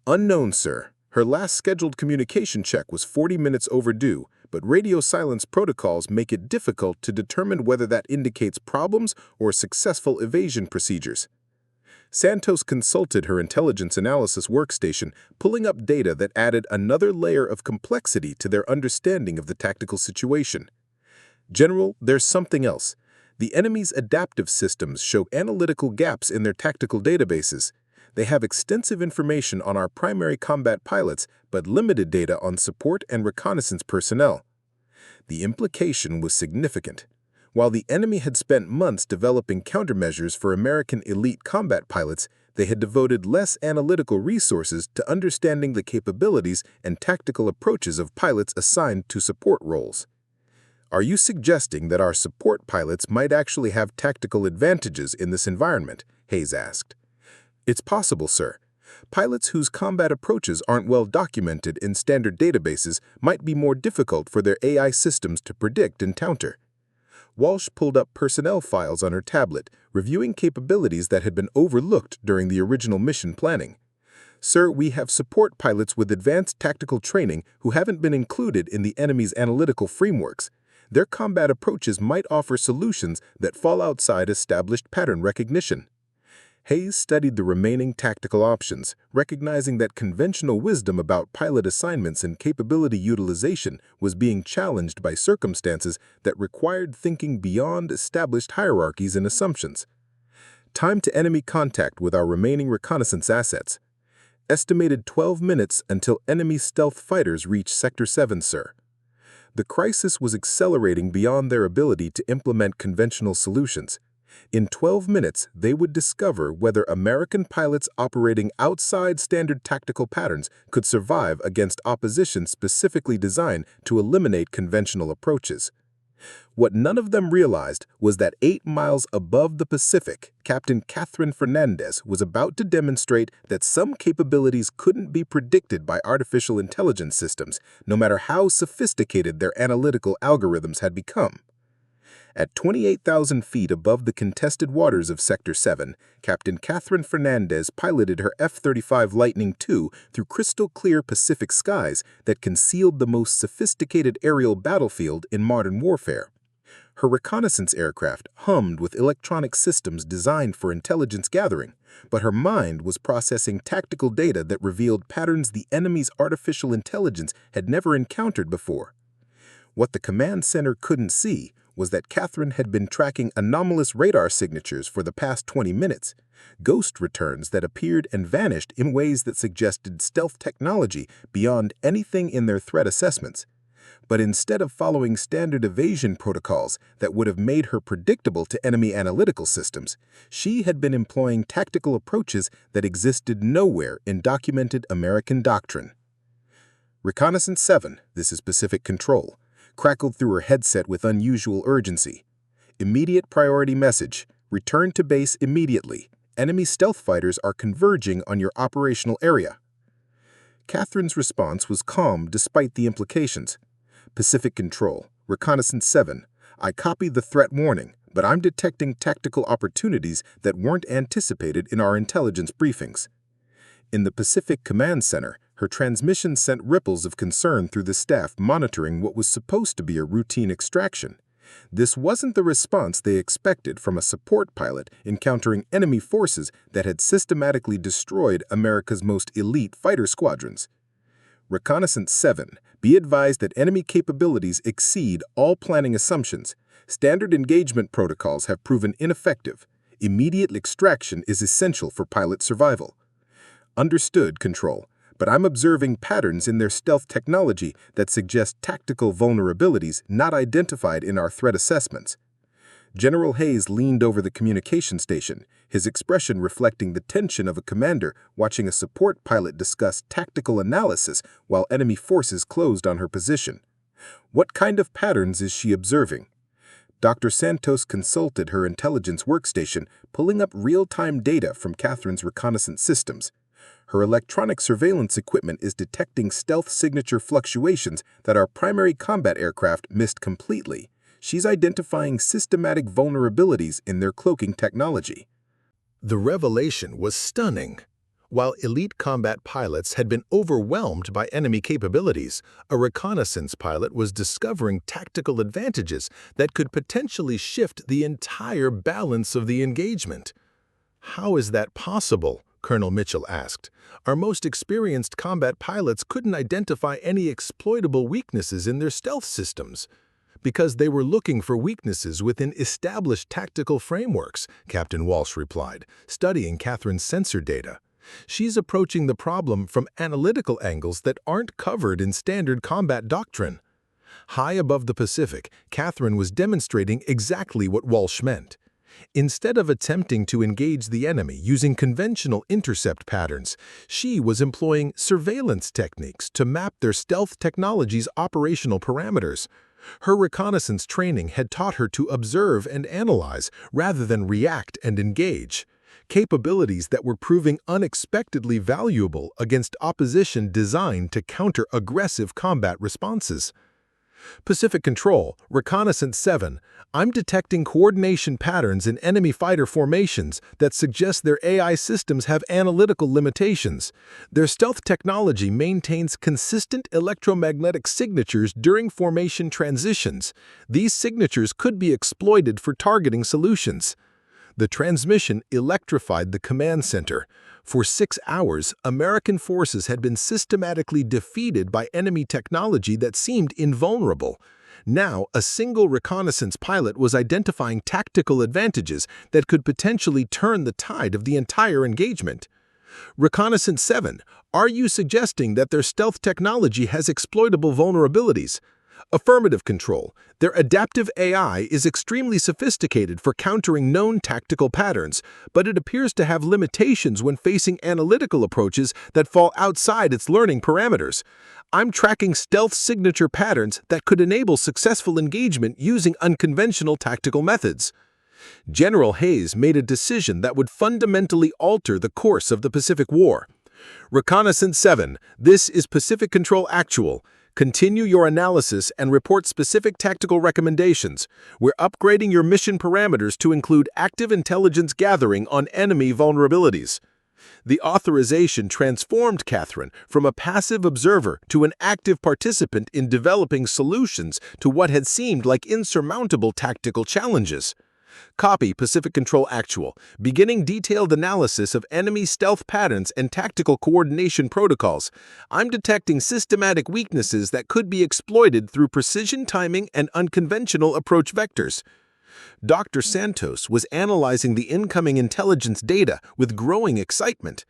"Unknown, sir. Her last scheduled communication check was 40 minutes overdue, but radio silence protocols make it difficult to determine whether that indicates problems or successful evasion procedures." Santos consulted her intelligence analysis workstation, pulling up data that added another layer of complexity to their understanding of the tactical situation. "General, there's something else. The enemy's adaptive systems show analytical gaps in their tactical databases. They have extensive information on our primary combat pilots, but limited data on support and reconnaissance personnel." The implication was significant. While the enemy had spent months developing countermeasures for American elite combat pilots, they had devoted less analytical resources to understanding the capabilities and tactical approaches of pilots assigned to support roles. "Are you suggesting that our support pilots might actually have tactical advantages in this environment?" Hayes asked. "It's possible, sir. Pilots whose combat approaches aren't well documented in standard databases might be more difficult for their AI systems to predict and counter." Walsh pulled up personnel files on her tablet, reviewing capabilities that had been overlooked during the original mission planning. "Sir, we have support pilots with advanced tactical training who haven't been included in the enemy's analytical frameworks. Their combat approaches might offer solutions that fall outside established pattern recognition." Hayes studied the remaining tactical options, recognizing that conventional wisdom about pilot assignments and capability utilization was being challenged by circumstances that required thinking beyond established hierarchies and assumptions. "Time to enemy contact with our remaining reconnaissance assets. Estimated 12 minutes until enemy stealth fighters reach Sector 7, sir." The crisis was accelerating beyond their ability to implement conventional solutions. In 12 minutes, they would discover whether American pilots operating outside standard tactical patterns could survive against opposition specifically designed to eliminate conventional approaches. What none of them realized was that 8 miles above the Pacific, Captain Catherine Fernandez was about to demonstrate that some capabilities couldn't be predicted by artificial intelligence systems, no matter how sophisticated their analytical algorithms had become. At 28,000 feet above the contested waters of Sector 7, Captain Catherine Fernandez piloted her F-35 Lightning II through crystal-clear Pacific skies that concealed the most sophisticated aerial battlefield in modern warfare. Her reconnaissance aircraft hummed with electronic systems designed for intelligence gathering, but her mind was processing tactical data that revealed patterns the enemy's artificial intelligence had never encountered before. What the command center couldn't see was that Catherine had been tracking anomalous radar signatures for the past 20 minutes, ghost returns that appeared and vanished in ways that suggested stealth technology beyond anything in their threat assessments. But instead of following standard evasion protocols that would have made her predictable to enemy analytical systems, she had been employing tactical approaches that existed nowhere in documented American doctrine. "Reconnaissance 7, this is Pacific Control," crackled through her headset with unusual urgency. "Immediate priority message. Return to base immediately. Enemy stealth fighters are converging on your operational area." Catherine's response was calm despite the implications. "Pacific Control, Reconnaissance 7. I copy the threat warning, but I'm detecting tactical opportunities that weren't anticipated in our intelligence briefings." In the Pacific Command Center, her transmission sent ripples of concern through the staff monitoring what was supposed to be a routine extraction. This wasn't the response they expected from a support pilot encountering enemy forces that had systematically destroyed America's most elite fighter squadrons. "Reconnaissance 7, be advised that enemy capabilities exceed all planning assumptions. Standard engagement protocols have proven ineffective. Immediate extraction is essential for pilot survival." "Understood, Control, but I'm observing patterns in their stealth technology that suggest tactical vulnerabilities not identified in our threat assessments." General Hayes leaned over the communication station, his expression reflecting the tension of a commander watching a support pilot discuss tactical analysis while enemy forces closed on her position. What kind of patterns is she observing? Dr. Santos consulted her intelligence workstation, pulling up real-time data from Catherine's reconnaissance systems. Her electronic surveillance equipment is detecting stealth signature fluctuations that our primary combat aircraft missed completely. She's identifying systematic vulnerabilities in their cloaking technology. The revelation was stunning. While elite combat pilots had been overwhelmed by enemy capabilities, a reconnaissance pilot was discovering tactical advantages that could potentially shift the entire balance of the engagement. "How is that possible?" Colonel Mitchell asked. "Our most experienced combat pilots couldn't identify any exploitable weaknesses in their stealth systems." "Because they were looking for weaknesses within established tactical frameworks," Captain Walsh replied, studying Catherine's sensor data. "She's approaching the problem from analytical angles that aren't covered in standard combat doctrine." High above the Pacific, Catherine was demonstrating exactly what Walsh meant. Instead of attempting to engage the enemy using conventional intercept patterns, she was employing surveillance techniques to map their stealth technology's operational parameters. Her reconnaissance training had taught her to observe and analyze rather than react and engage, capabilities that were proving unexpectedly valuable against opposition designed to counter aggressive combat responses. Pacific Control, Reconnaissance 7, I'm detecting coordination patterns in enemy fighter formations that suggest their AI systems have analytical limitations. Their stealth technology maintains consistent electromagnetic signatures during formation transitions. These signatures could be exploited for targeting solutions. The transmission electrified the command center. For 6 hours, American forces had been systematically defeated by enemy technology that seemed invulnerable. Now, a single reconnaissance pilot was identifying tactical advantages that could potentially turn the tide of the entire engagement. Reconnaissance 7, are you suggesting that their stealth technology has exploitable vulnerabilities? Affirmative Control, their adaptive AI is extremely sophisticated for countering known tactical patterns, but it appears to have limitations when facing analytical approaches that fall outside its learning parameters. I'm tracking stealth signature patterns that could enable successful engagement using unconventional tactical methods. General Hayes made a decision that would fundamentally alter the course of the Pacific War. Reconnaissance 7, this is Pacific Control Actual. Continue your analysis and report specific tactical recommendations. We're upgrading your mission parameters to include active intelligence gathering on enemy vulnerabilities. The authorization transformed Catherine from a passive observer to an active participant in developing solutions to what had seemed like insurmountable tactical challenges. Copy Pacific Control Actual, beginning detailed analysis of enemy stealth patterns and tactical coordination protocols. I'm detecting systematic weaknesses that could be exploited through precision timing and unconventional approach vectors. Dr. Santos was analyzing the incoming intelligence data with growing excitement.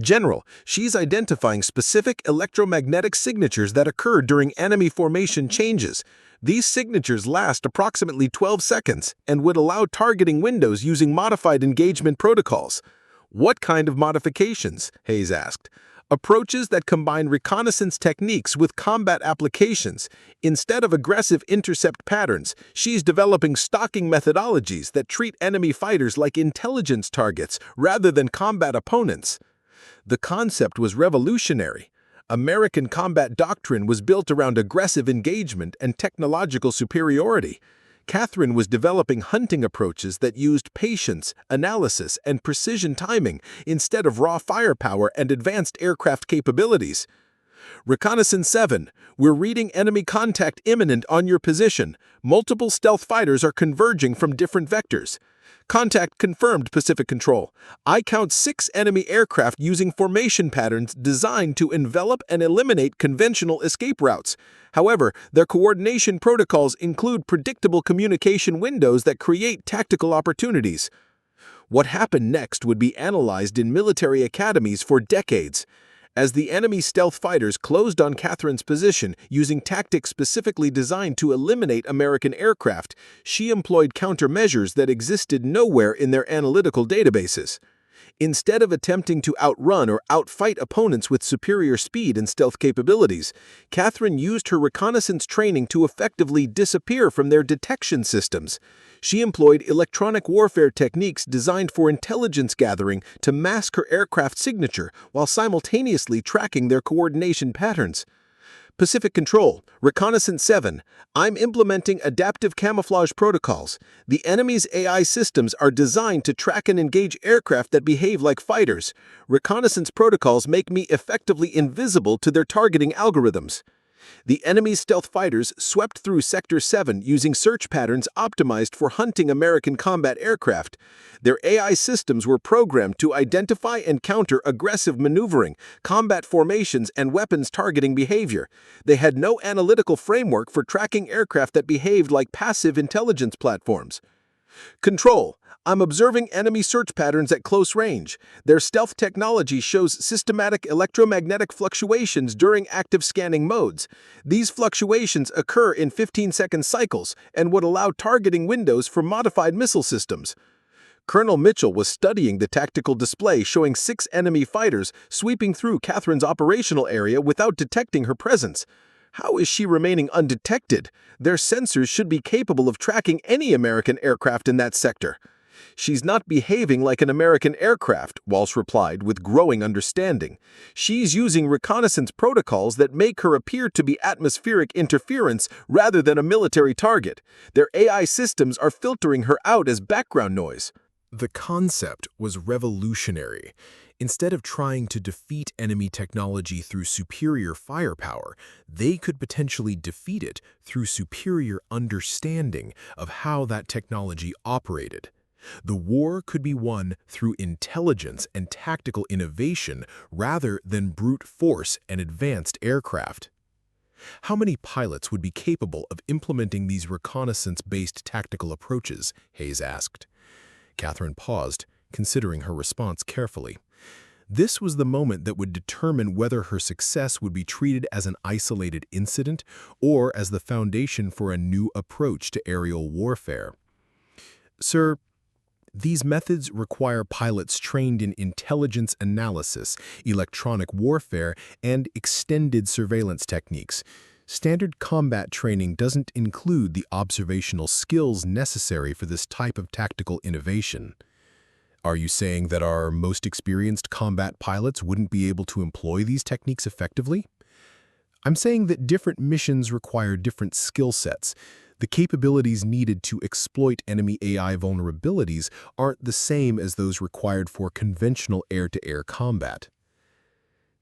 General, she's identifying specific electromagnetic signatures that occur during enemy formation changes. These signatures last approximately 12 seconds and would allow targeting windows using modified engagement protocols. What kind of modifications? Hayes asked. Approaches that combine reconnaissance techniques with combat applications. Instead of aggressive intercept patterns, she's developing stalking methodologies that treat enemy fighters like intelligence targets rather than combat opponents. The concept was revolutionary. American combat doctrine was built around aggressive engagement and technological superiority. Catherine was developing hunting approaches that used patience, analysis, and precision timing instead of raw firepower and advanced aircraft capabilities. Reconnaissance 7, we're reading enemy contact imminent on your position. Multiple stealth fighters are converging from different vectors. Contact confirmed, Pacific Control. I count 6 enemy aircraft using formation patterns designed to envelop and eliminate conventional escape routes. However, their coordination protocols include predictable communication windows that create tactical opportunities. What happened next would be analyzed in military academies for decades. As the enemy stealth fighters closed on Catherine's position using tactics specifically designed to eliminate American aircraft, she employed countermeasures that existed nowhere in their analytical databases. Instead of attempting to outrun or outfight opponents with superior speed and stealth capabilities, Catherine used her reconnaissance training to effectively disappear from their detection systems. She employed electronic warfare techniques designed for intelligence gathering to mask her aircraft signature while simultaneously tracking their coordination patterns. Pacific Control, Reconnaissance 7. I'm implementing adaptive camouflage protocols. The enemy's AI systems are designed to track and engage aircraft that behave like fighters. Reconnaissance protocols make me effectively invisible to their targeting algorithms. The enemy's stealth fighters swept through Sector 7 using search patterns optimized for hunting American combat aircraft. Their AI systems were programmed to identify and counter aggressive maneuvering, combat formations, and weapons targeting behavior. They had no analytical framework for tracking aircraft that behaved like passive intelligence platforms. Control. I'm observing enemy search patterns at close range. Their stealth technology shows systematic electromagnetic fluctuations during active scanning modes. These fluctuations occur in 15-second cycles and would allow targeting windows for modified missile systems. Colonel Mitchell was studying the tactical display showing 6 enemy fighters sweeping through Catherine's operational area without detecting her presence. How is she remaining undetected? Their sensors should be capable of tracking any American aircraft in that sector. She's not behaving like an American aircraft, Walsh replied with growing understanding. She's using reconnaissance protocols that make her appear to be atmospheric interference rather than a military target. Their AI systems are filtering her out as background noise. The concept was revolutionary. Instead of trying to defeat enemy technology through superior firepower, they could potentially defeat it through superior understanding of how that technology operated. The war could be won through intelligence and tactical innovation rather than brute force and advanced aircraft. How many pilots would be capable of implementing these reconnaissance-based tactical approaches? Hayes asked. Catherine paused, considering her response carefully. This was the moment that would determine whether her success would be treated as an isolated incident or as the foundation for a new approach to aerial warfare. Sir, these methods require pilots trained in intelligence analysis, electronic warfare, and extended surveillance techniques. Standard combat training doesn't include the observational skills necessary for this type of tactical innovation. Are you saying that our most experienced combat pilots wouldn't be able to employ these techniques effectively? I'm saying that different missions require different skill sets. The capabilities needed to exploit enemy AI vulnerabilities aren't the same as those required for conventional air-to-air combat.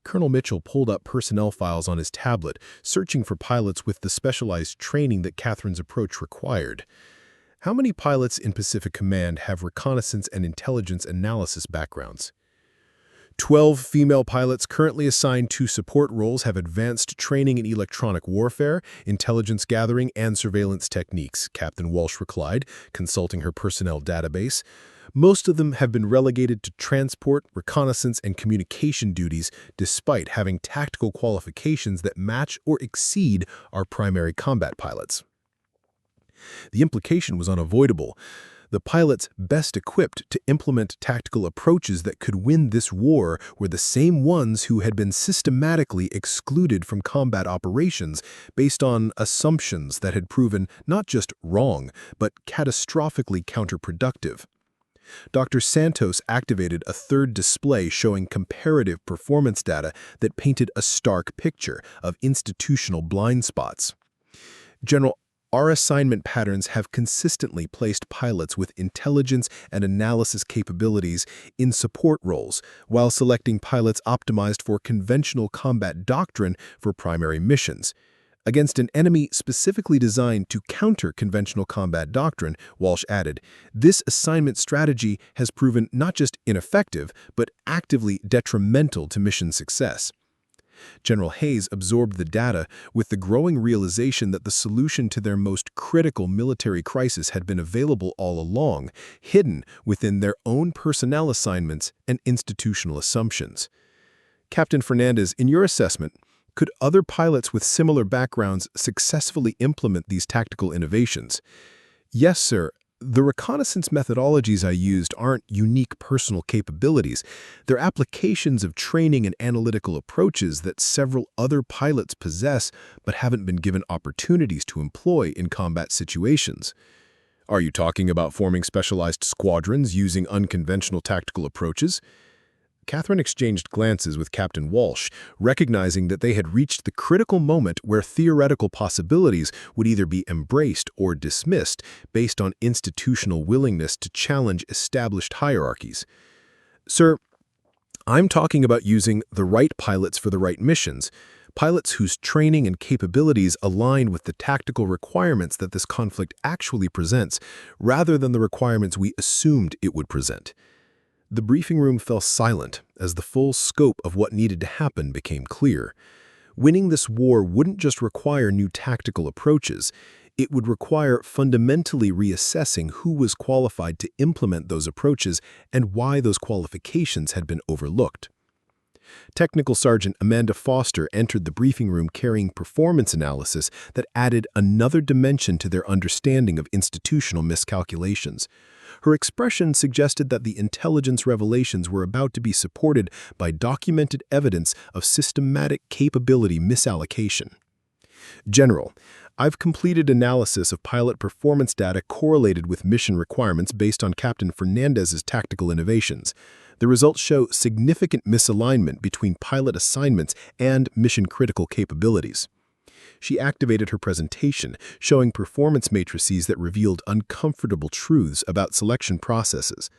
Colonel Mitchell pulled up personnel files on his tablet, searching for pilots with the specialized training that Catherine's approach required. How many pilots in Pacific Command have reconnaissance and intelligence analysis backgrounds? 12 female pilots currently assigned to support roles have advanced training in electronic warfare, intelligence gathering, and surveillance techniques, Captain Walsh replied, consulting her personnel database. Most of them have been relegated to transport, reconnaissance, and communication duties despite having tactical qualifications that match or exceed our primary combat pilots. The implication was unavoidable. The pilots best equipped to implement tactical approaches that could win this war were the same ones who had been systematically excluded from combat operations based on assumptions that had proven not just wrong, but catastrophically counterproductive. Dr. Santos activated a third display showing comparative performance data that painted a stark picture of institutional blind spots. General, our assignment patterns have consistently placed pilots with intelligence and analysis capabilities in support roles, while selecting pilots optimized for conventional combat doctrine for primary missions. Against an enemy specifically designed to counter conventional combat doctrine, Walsh added, this assignment strategy has proven not just ineffective, but actively detrimental to mission success. General Hayes absorbed the data with the growing realization that the solution to their most critical military crisis had been available all along, hidden within their own personnel assignments and institutional assumptions. Captain Fernandez, in your assessment, could other pilots with similar backgrounds successfully implement these tactical innovations? Yes, sir. The reconnaissance methodologies I used aren't unique personal capabilities. They're applications of training and analytical approaches that several other pilots possess but haven't been given opportunities to employ in combat situations. Are you talking about forming specialized squadrons using unconventional tactical approaches? Catherine exchanged glances with Captain Walsh, recognizing that they had reached the critical moment where theoretical possibilities would either be embraced or dismissed based on institutional willingness to challenge established hierarchies. Sir, I'm talking about using the right pilots for the right missions, pilots whose training and capabilities align with the tactical requirements that this conflict actually presents, rather than the requirements we assumed it would present. The briefing room fell silent as the full scope of what needed to happen became clear. Winning this war wouldn't just require new tactical approaches, it would require fundamentally reassessing who was qualified to implement those approaches and why those qualifications had been overlooked. Technical Sergeant Amanda Foster entered the briefing room carrying performance analysis that added another dimension to their understanding of institutional miscalculations. Her expression suggested that the intelligence revelations were about to be supported by documented evidence of systematic capability misallocation. General, I've completed analysis of pilot performance data correlated with mission requirements based on Captain Fernandez's tactical innovations. The results show significant misalignment between pilot assignments and mission-critical capabilities. She activated her presentation, showing performance matrices that revealed uncomfortable truths about selection processes.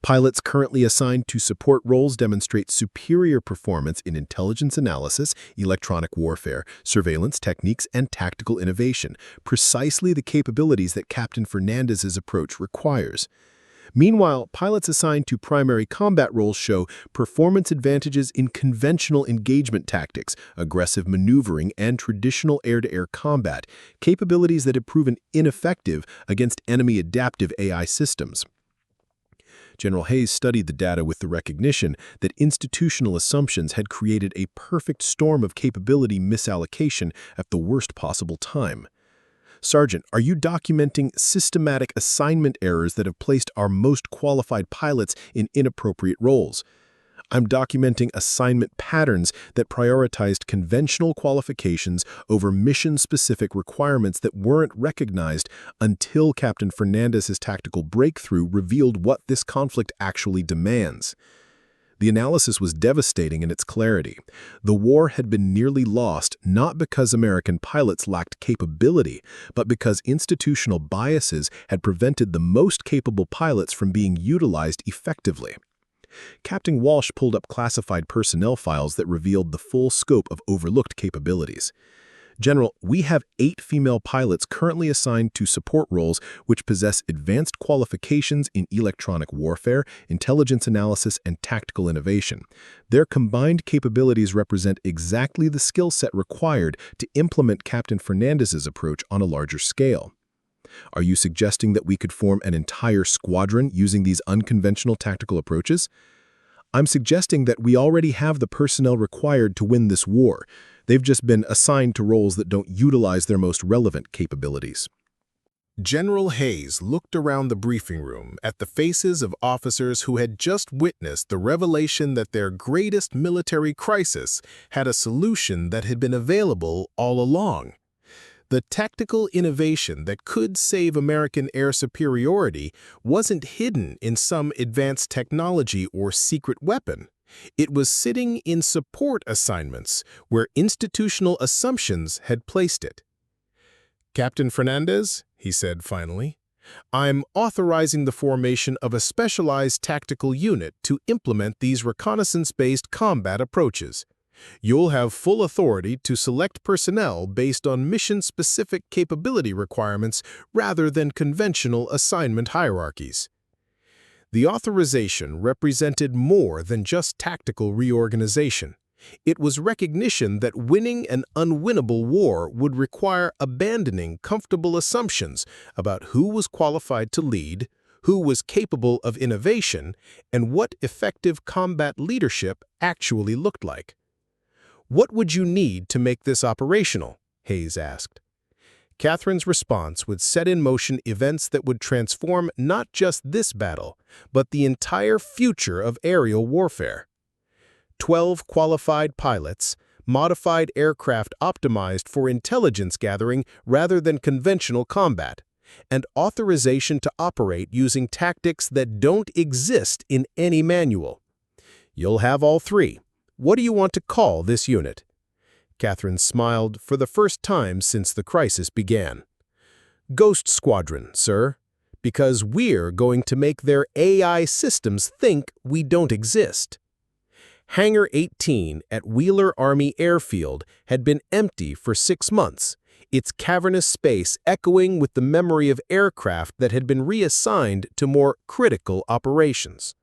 Pilots currently assigned to support roles demonstrate superior performance in intelligence analysis, electronic warfare, surveillance techniques, and tactical innovation, precisely the capabilities that Captain Fernandez's approach requires. Meanwhile, pilots assigned to primary combat roles show performance advantages in conventional engagement tactics, aggressive maneuvering, and traditional air-to-air combat, capabilities that have proven ineffective against enemy adaptive AI systems. General Hayes studied the data with the recognition that institutional assumptions had created a perfect storm of capability misallocation at the worst possible time. Sergeant, are you documenting systematic assignment errors that have placed our most qualified pilots in inappropriate roles? I'm documenting assignment patterns that prioritized conventional qualifications over mission-specific requirements that weren't recognized until Captain Fernandez's tactical breakthrough revealed what this conflict actually demands. The analysis was devastating in its clarity. The war had been nearly lost not because American pilots lacked capability, but because institutional biases had prevented the most capable pilots from being utilized effectively. Captain Walsh pulled up classified personnel files that revealed the full scope of overlooked capabilities. General, we have 8 female pilots currently assigned to support roles which possess advanced qualifications in electronic warfare, intelligence analysis, and tactical innovation. Their combined capabilities represent exactly the skill set required to implement Captain Fernandez's approach on a larger scale. Are you suggesting that we could form an entire squadron using these unconventional tactical approaches? I'm suggesting that we already have the personnel required to win this war. They've just been assigned to roles that don't utilize their most relevant capabilities. General Hayes looked around the briefing room at the faces of officers who had just witnessed the revelation that their greatest military crisis had a solution that had been available all along. The tactical innovation that could save American air superiority wasn't hidden in some advanced technology or secret weapon. It was sitting in support assignments where institutional assumptions had placed it. Captain Fernandez, he said finally, I'm authorizing the formation of a specialized tactical unit to implement these reconnaissance-based combat approaches. You'll have full authority to select personnel based on mission-specific capability requirements rather than conventional assignment hierarchies. The authorization represented more than just tactical reorganization. It was recognition that winning an unwinnable war would require abandoning comfortable assumptions about who was qualified to lead, who was capable of innovation, and what effective combat leadership actually looked like. "What would you need to make this operational?" Hayes asked. Catherine's response would set in motion events that would transform not just this battle, but the entire future of aerial warfare. 12 qualified pilots, modified aircraft optimized for intelligence gathering rather than conventional combat, and authorization to operate using tactics that don't exist in any manual. "You'll have all three. What do you want to call this unit?" Catherine smiled for the first time since the crisis began. "Ghost Squadron, sir, because we're going to make their AI systems think we don't exist." Hangar 18 at Wheeler Army Airfield had been empty for 6 months, its cavernous space echoing with the memory of aircraft that had been reassigned to more critical operations.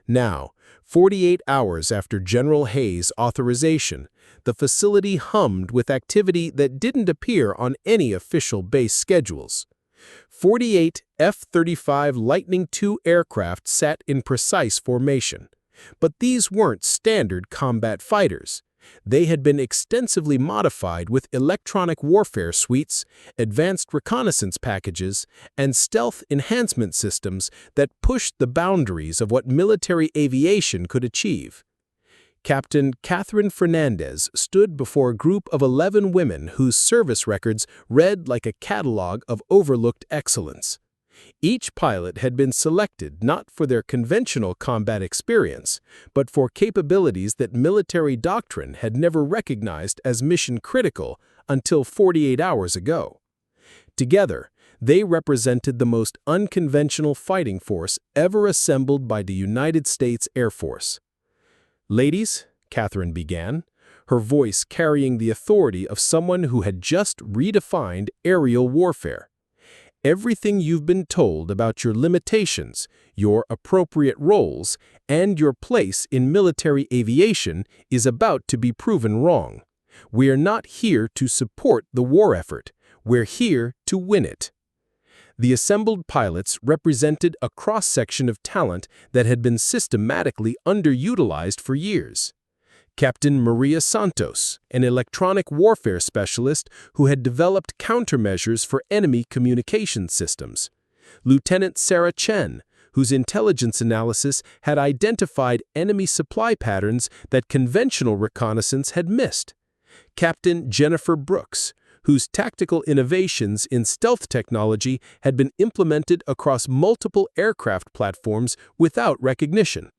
Now, 48 hours after General Hayes' authorization, the facility hummed with activity that didn't appear on any official base schedules. 48 F-35 Lightning II aircraft sat in precise formation. But these weren't standard combat fighters. They had been extensively modified with electronic warfare suites, advanced reconnaissance packages, and stealth enhancement systems that pushed the boundaries of what military aviation could achieve. Captain Catherine Fernandez stood before a group of 11 women whose service records read like a catalog of overlooked excellence. Each pilot had been selected not for their conventional combat experience, but for capabilities that military doctrine had never recognized as mission-critical until 48 hours ago. Together, they represented the most unconventional fighting force ever assembled by the United States Air Force. "Ladies," Catherine began, her voice carrying the authority of someone who had just redefined aerial warfare. "Everything you've been told about your limitations, your appropriate roles, and your place in military aviation is about to be proven wrong. We are not here to support the war effort. We're here to win it." The assembled pilots represented a cross-section of talent that had been systematically underutilized for years. Captain Maria Santos, an electronic warfare specialist who had developed countermeasures for enemy communication systems. Lieutenant Sarah Chen, whose intelligence analysis had identified enemy supply patterns that conventional reconnaissance had missed. Captain Jennifer Brooks, whose tactical innovations in stealth technology had been implemented across multiple aircraft platforms without recognition.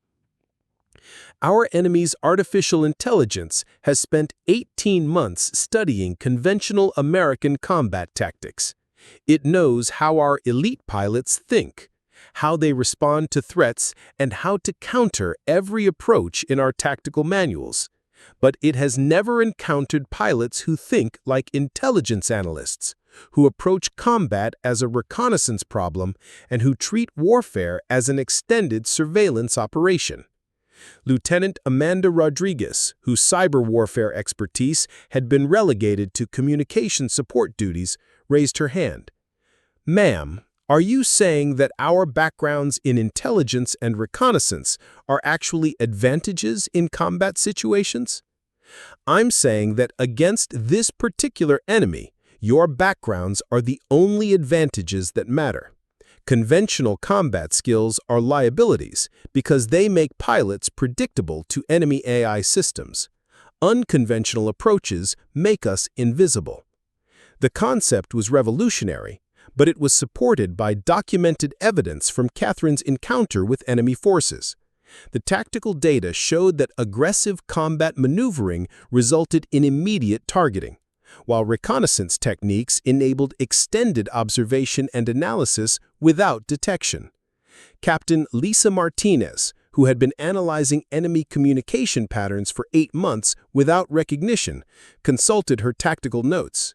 "Our enemy's artificial intelligence has spent 18 months studying conventional American combat tactics. It knows how our elite pilots think, how they respond to threats, and how to counter every approach in our tactical manuals. But it has never encountered pilots who think like intelligence analysts, who approach combat as a reconnaissance problem, and who treat warfare as an extended surveillance operation." Lieutenant Amanda Rodriguez, whose cyber warfare expertise had been relegated to communication support duties, raised her hand. "Ma'am, are you saying that our backgrounds in intelligence and reconnaissance are actually advantages in combat situations?" "I'm saying that against this particular enemy, your backgrounds are the only advantages that matter. Conventional combat skills are liabilities because they make pilots predictable to enemy AI systems. Unconventional approaches make us invisible." The concept was revolutionary, but it was supported by documented evidence from Catherine's encounter with enemy forces. The tactical data showed that aggressive combat maneuvering resulted in immediate targeting, while reconnaissance techniques enabled extended observation and analysis without detection. Captain Lisa Martinez, who had been analyzing enemy communication patterns for 8 months without recognition, consulted her tactical notes.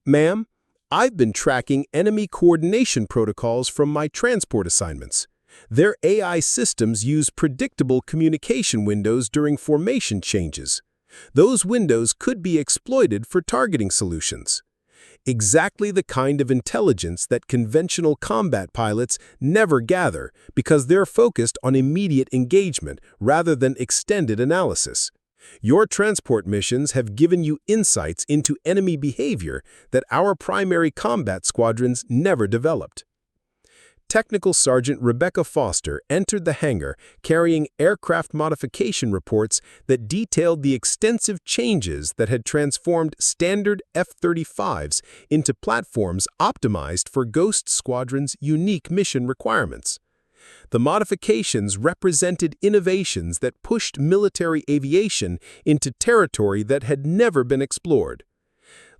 "Ma'am, I've been tracking enemy coordination protocols from my transport assignments. Their AI systems use predictable communication windows during formation changes. Those windows could be exploited for targeting solutions. exactly the kind of intelligence that conventional combat pilots never gather because they're focused on immediate engagement rather than extended analysis. Your transport missions have given you insights into enemy behavior that our primary combat squadrons never developed. Technical Sergeant Rebecca Foster entered the hangar carrying aircraft modification reports that detailed the extensive changes that had transformed standard F-35s into platforms optimized for Ghost Squadron's unique mission requirements. The modifications represented innovations that pushed military aviation into territory that had never been explored.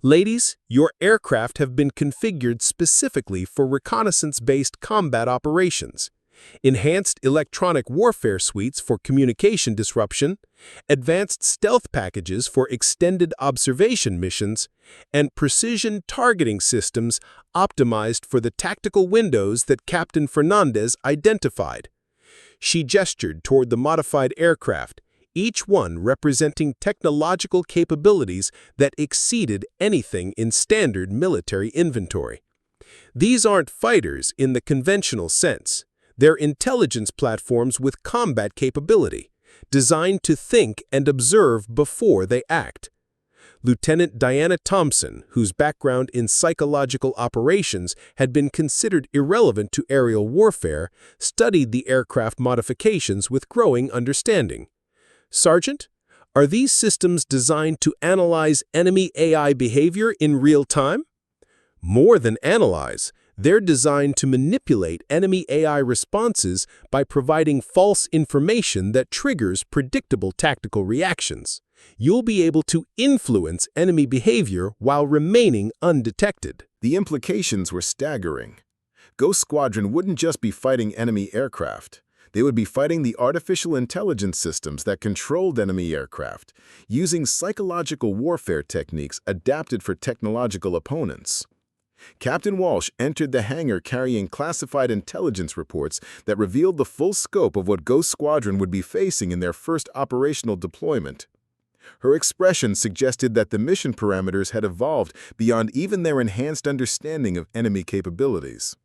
Ladies, your aircraft have been configured specifically for reconnaissance-based combat operations. Enhanced electronic warfare suites for communication disruption, advanced stealth packages for extended observation missions, and precision targeting systems optimized for the tactical windows that Captain Fernandez identified. She gestured toward the modified aircraft, each one representing technological capabilities that exceeded anything in standard military inventory. These aren't fighters in the conventional sense. They're intelligence platforms with combat capability, designed to think and observe before they act. Lieutenant Diana Thompson, whose background in psychological operations had been considered irrelevant to aerial warfare, studied the aircraft modifications with growing understanding. Sergeant, are these systems designed to analyze enemy AI behavior in real time? More than analyze, they're designed to manipulate enemy AI responses by providing false information that triggers predictable tactical reactions. You'll be able to influence enemy behavior while remaining undetected. The implications were staggering. Ghost Squadron wouldn't just be fighting enemy aircraft. They would be fighting the artificial intelligence systems that controlled enemy aircraft, using psychological warfare techniques adapted for technological opponents. Captain Walsh entered the hangar carrying classified intelligence reports that revealed the full scope of what Ghost Squadron would be facing in their first operational deployment. Her expression suggested that the mission parameters had evolved beyond even their enhanced understanding of enemy capabilities.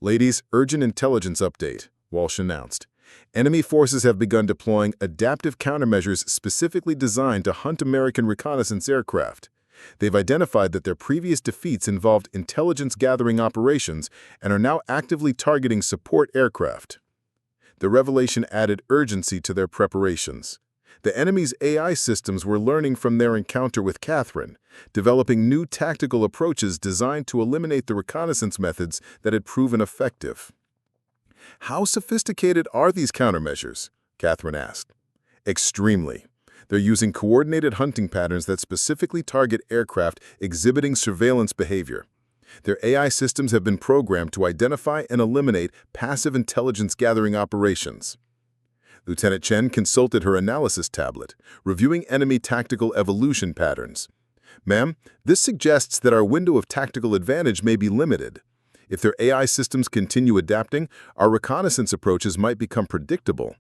Ladies, urgent intelligence update, Walsh announced. Enemy forces have begun deploying adaptive countermeasures specifically designed to hunt American reconnaissance aircraft. They've identified that their previous defeats involved intelligence-gathering operations and are now actively targeting support aircraft. The revelation added urgency to their preparations. The enemy's AI systems were learning from their encounter with Catherine, developing new tactical approaches designed to eliminate the reconnaissance methods that had proven effective. How sophisticated are these countermeasures? Catherine asked. Extremely. They're using coordinated hunting patterns that specifically target aircraft exhibiting surveillance behavior. Their AI systems have been programmed to identify and eliminate passive intelligence-gathering operations. Lieutenant Chen consulted her analysis tablet, reviewing enemy tactical evolution patterns. Ma'am, this suggests that our window of tactical advantage may be limited. If their AI systems continue adapting, our reconnaissance approaches might become predictable.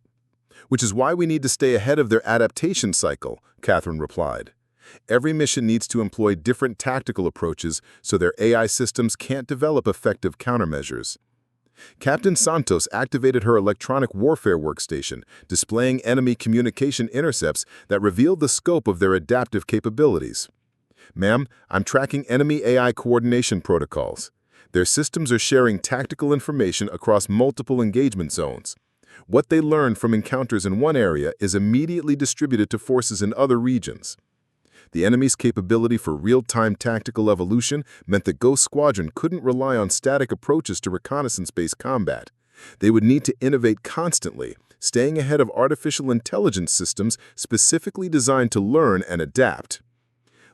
Which is why we need to stay ahead of their adaptation cycle, Catherine replied. Every mission needs to employ different tactical approaches so their AI systems can't develop effective countermeasures. Captain Santos activated her electronic warfare workstation, displaying enemy communication intercepts that revealed the scope of their adaptive capabilities. Ma'am, I'm tracking enemy AI coordination protocols. Their systems are sharing tactical information across multiple engagement zones. What they learn from encounters in one area is immediately distributed to forces in other regions. The enemy's capability for real-time tactical evolution meant that Ghost Squadron couldn't rely on static approaches to reconnaissance-based combat. They would need to innovate constantly, staying ahead of artificial intelligence systems specifically designed to learn and adapt.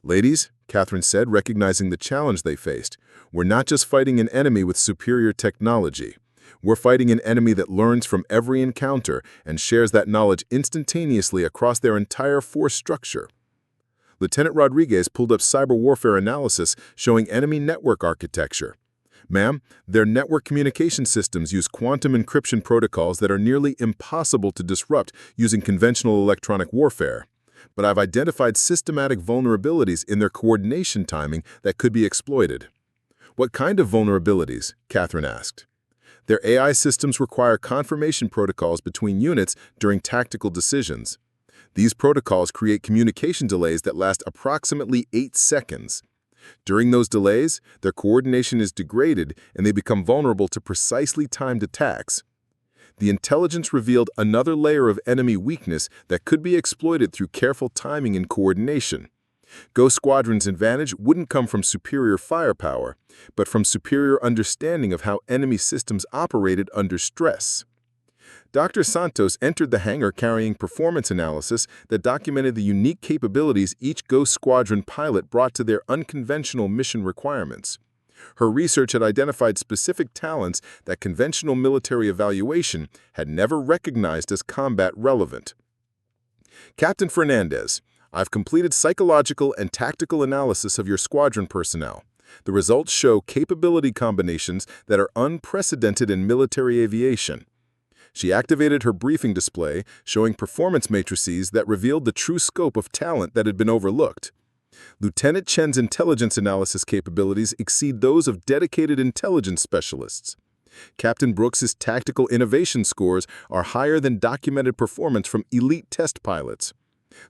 Ladies, Catherine said, recognizing the challenge they faced, we're not just fighting an enemy with superior technology. We're fighting an enemy that learns from every encounter and shares that knowledge instantaneously across their entire force structure. Lieutenant Rodriguez pulled up cyber warfare analysis showing enemy network architecture. Ma'am, their network communication systems use quantum encryption protocols that are nearly impossible to disrupt using conventional electronic warfare. but I've identified systematic vulnerabilities in their coordination timing that could be exploited." "What kind of vulnerabilities?" Catherine asked. "Their AI systems require confirmation protocols between units during tactical decisions. These protocols create communication delays that last approximately 8 seconds. During those delays, their coordination is degraded and they become vulnerable to precisely timed attacks. The intelligence revealed another layer of enemy weakness that could be exploited through careful timing and coordination. Ghost Squadron's advantage wouldn't come from superior firepower, but from superior understanding of how enemy systems operated under stress." Dr. Santos entered the hangar carrying performance analysis that documented the unique capabilities each Ghost Squadron pilot brought to their unconventional mission requirements. Her research had identified specific talents that conventional military evaluation had never recognized as combat relevant. "Captain Fernandez, I've completed psychological and tactical analysis of your squadron personnel. The results show capability combinations that are unprecedented in military aviation." She activated her briefing display, showing performance matrices that revealed the true scope of talent that had been overlooked. Lieutenant Chen's intelligence analysis capabilities exceed those of dedicated intelligence specialists. Captain Brooks's tactical innovation scores are higher than documented performance from elite test pilots.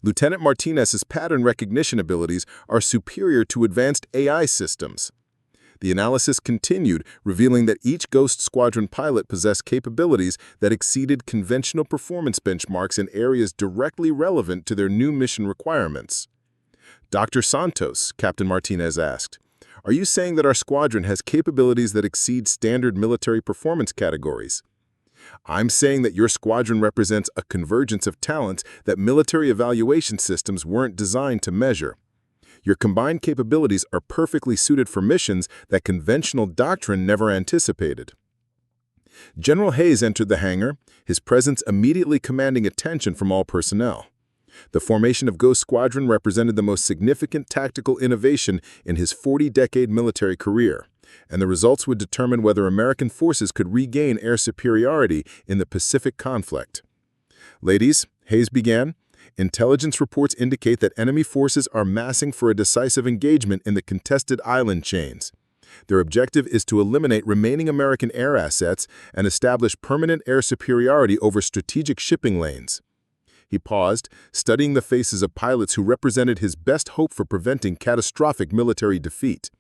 Lieutenant Martinez's pattern recognition abilities are superior to advanced AI systems. The analysis continued, revealing that each Ghost Squadron pilot possessed capabilities that exceeded conventional performance benchmarks in areas directly relevant to their new mission requirements. "Dr. Santos," Captain Martinez asked, "are you saying that our squadron has capabilities that exceed standard military performance categories?" "I'm saying that your squadron represents a convergence of talents that military evaluation systems weren't designed to measure. Your combined capabilities are perfectly suited for missions that conventional doctrine never anticipated." General Hayes entered the hangar, his presence immediately commanding attention from all personnel. The formation of Ghost Squadron represented the most significant tactical innovation in his 40-decade military career, and the results would determine whether American forces could regain air superiority in the Pacific conflict. "Ladies," Hayes began, "intelligence reports indicate that enemy forces are massing for a decisive engagement in the contested island chains. Their objective is to eliminate remaining American air assets and establish permanent air superiority over strategic shipping lanes." He paused, studying the faces of pilots who represented his best hope for preventing catastrophic military defeat.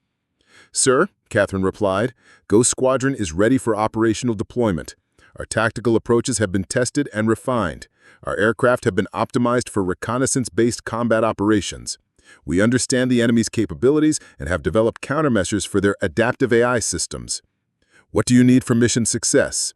"Sir," Catherine replied, "Ghost Squadron is ready for operational deployment. Our tactical approaches have been tested and refined. Our aircraft have been optimized for reconnaissance-based combat operations. We understand the enemy's capabilities and have developed countermeasures for their adaptive AI systems. What do you need for mission success?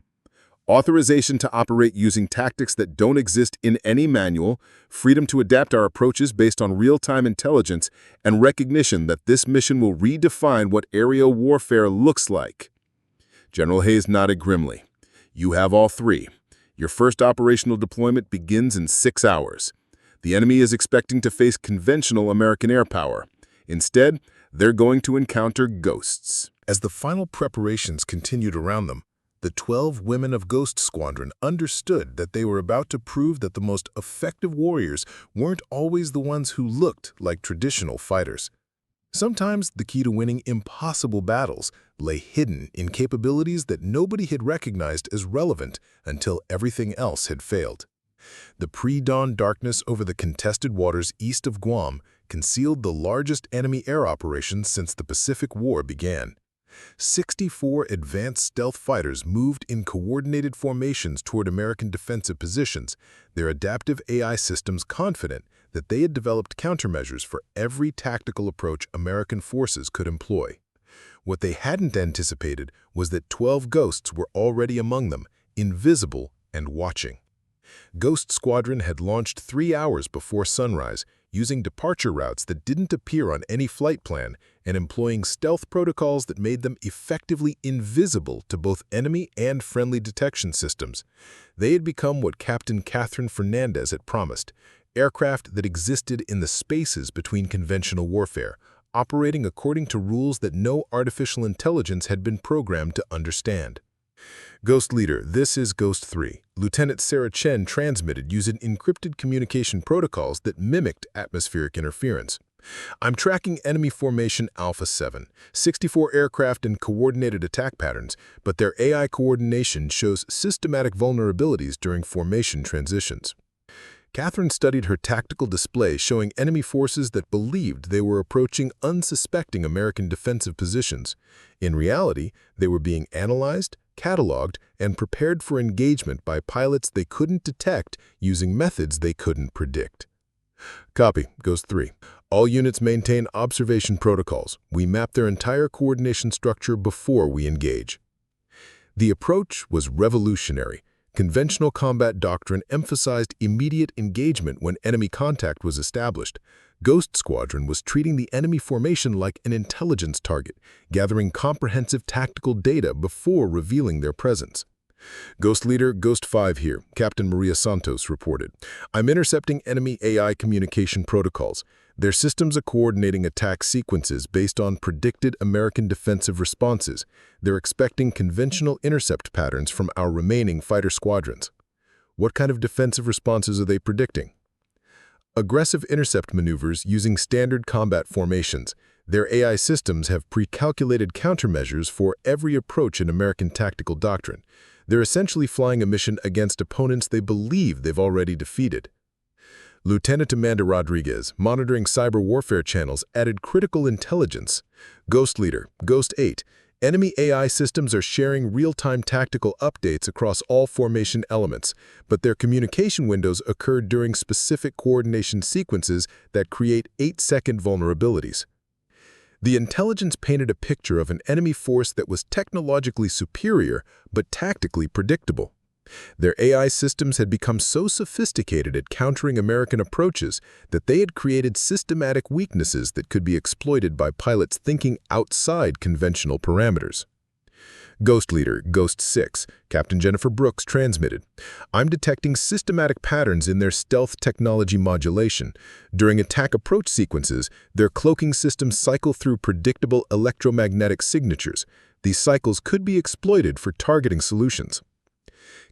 Authorization to operate using tactics that don't exist in any manual, freedom to adapt our approaches based on real-time intelligence, and recognition that this mission will redefine what aerial warfare looks like." General Hayes nodded grimly. "You have all three. Your first operational deployment begins in 6 hours. The enemy is expecting to face conventional American air power. Instead, they're going to encounter ghosts." As the final preparations continued around them, the 12 women of Ghost Squadron understood that they were about to prove that the most effective warriors weren't always the ones who looked like traditional fighters. Sometimes the key to winning impossible battles lay hidden in capabilities that nobody had recognized as relevant until everything else had failed. The pre-dawn darkness over the contested waters east of Guam concealed the largest enemy air operations since the Pacific War began. 64 advanced stealth fighters moved in coordinated formations toward American defensive positions, their adaptive AI systems confident that they had developed countermeasures for every tactical approach American forces could employ. What they hadn't anticipated was that 12 ghosts were already among them, invisible and watching. Ghost Squadron had launched 3 hours before sunrise, using departure routes that didn't appear on any flight plan and employing stealth protocols that made them effectively invisible to both enemy and friendly detection systems. They had become what Captain Catherine Fernandez had promised, aircraft that existed in the spaces between conventional warfare, operating according to rules that no artificial intelligence had been programmed to understand. Ghost Leader, this is Ghost 3. Lieutenant Sarah Chen transmitted using encrypted communication protocols that mimicked atmospheric interference. I'm tracking enemy formation Alpha 7, 64 aircraft and coordinated attack patterns, but their AI coordination shows systematic vulnerabilities during formation transitions. Catherine studied her tactical display showing enemy forces that believed they were approaching unsuspecting American defensive positions. In reality, they were being analyzed, cataloged, and prepared for engagement by pilots they couldn't detect using methods they couldn't predict. Copy, Ghost 3. All units maintain observation protocols. We map their entire coordination structure before we engage. The approach was revolutionary. Conventional combat doctrine emphasized immediate engagement when enemy contact was established. Ghost Squadron was treating the enemy formation like an intelligence target, gathering comprehensive tactical data before revealing their presence. Ghost Leader, Ghost 5 here, Captain Maria Santos reported. I'm intercepting enemy AI communication protocols. Their systems are coordinating attack sequences based on predicted American defensive responses. They're expecting conventional intercept patterns from our remaining fighter squadrons. What kind of defensive responses are they predicting? Aggressive intercept maneuvers using standard combat formations. Their AI systems have pre-calculated countermeasures for every approach in American tactical doctrine. They're essentially flying a mission against opponents they believe they've already defeated. Lieutenant Amanda Rodriguez, monitoring cyber warfare channels, added critical intelligence. Ghost Leader, Ghost 8. Enemy AI systems are sharing real-time tactical updates across all formation elements, but their communication windows occur during specific coordination sequences that create 8-second vulnerabilities. The intelligence painted a picture of an enemy force that was technologically superior but tactically predictable. Their AI systems had become so sophisticated at countering American approaches that they had created systematic weaknesses that could be exploited by pilots thinking outside conventional parameters. Ghost Leader, Ghost 6, Captain Jennifer Brooks transmitted. I'm detecting systematic patterns in their stealth technology modulation. During attack approach sequences, their cloaking systems cycle through predictable electromagnetic signatures. These cycles could be exploited for targeting solutions.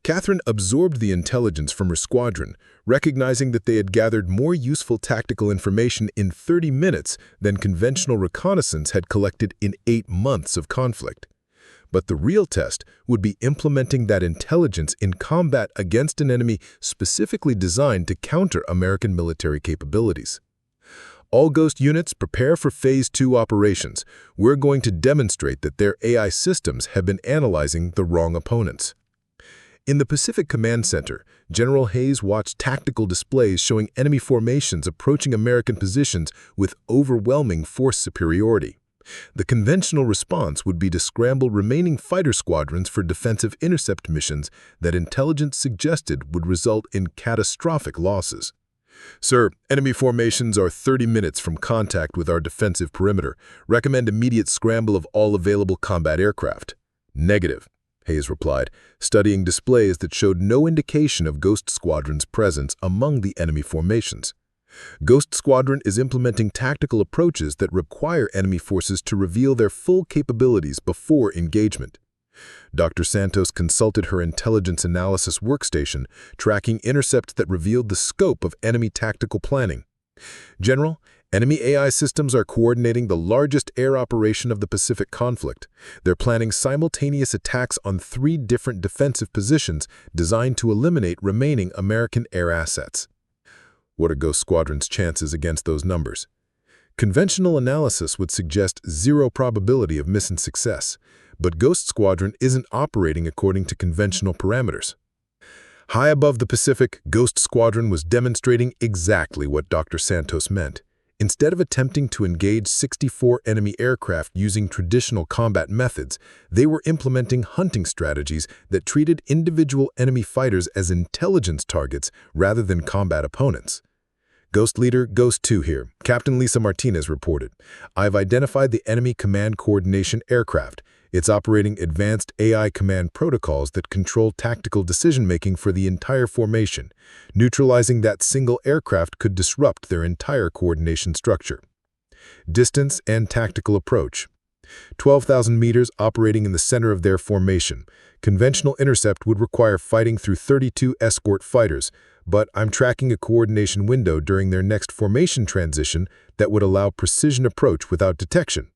Catherine absorbed the intelligence from her squadron, recognizing that they had gathered more useful tactical information in 30 minutes than conventional reconnaissance had collected in 8 months of conflict. But the real test would be implementing that intelligence in combat against an enemy specifically designed to counter American military capabilities. All Ghost units prepare for Phase 2 operations. We're going to demonstrate that their AI systems have been analyzing the wrong opponents. In the Pacific Command Center, General Hayes watched tactical displays showing enemy formations approaching American positions with overwhelming force superiority. The conventional response would be to scramble remaining fighter squadrons for defensive intercept missions that intelligence suggested would result in catastrophic losses. Sir, enemy formations are 30 minutes from contact with our defensive perimeter. Recommend immediate scramble of all available combat aircraft. Negative, Hayes replied, studying displays that showed no indication of Ghost Squadron's presence among the enemy formations. Ghost Squadron is implementing tactical approaches that require enemy forces to reveal their full capabilities before engagement. Dr. Santos consulted her intelligence analysis workstation, tracking intercepts that revealed the scope of enemy tactical planning. General, enemy AI systems are coordinating the largest air operation of the Pacific conflict. They're planning simultaneous attacks on 3 different defensive positions designed to eliminate remaining American air assets. What are Ghost Squadron's chances against those numbers? Conventional analysis would suggest 0 probability of mission success, but Ghost Squadron isn't operating according to conventional parameters. High above the Pacific, Ghost Squadron was demonstrating exactly what Dr. Santos meant. Instead of attempting to engage 64 enemy aircraft using traditional combat methods, they were implementing hunting strategies that treated individual enemy fighters as intelligence targets rather than combat opponents. Ghost Leader, Ghost 2 here, Captain Lisa Martinez reported. I've identified the enemy command coordination aircraft. It's operating advanced AI command protocols that control tactical decision-making for the entire formation. Neutralizing that single aircraft could disrupt their entire coordination structure. Distance and tactical approach. 12,000 meters operating in the center of their formation. Conventional intercept would require fighting through 32 escort fighters, but I'm tracking a coordination window during their next formation transition that would allow precision approach without detection.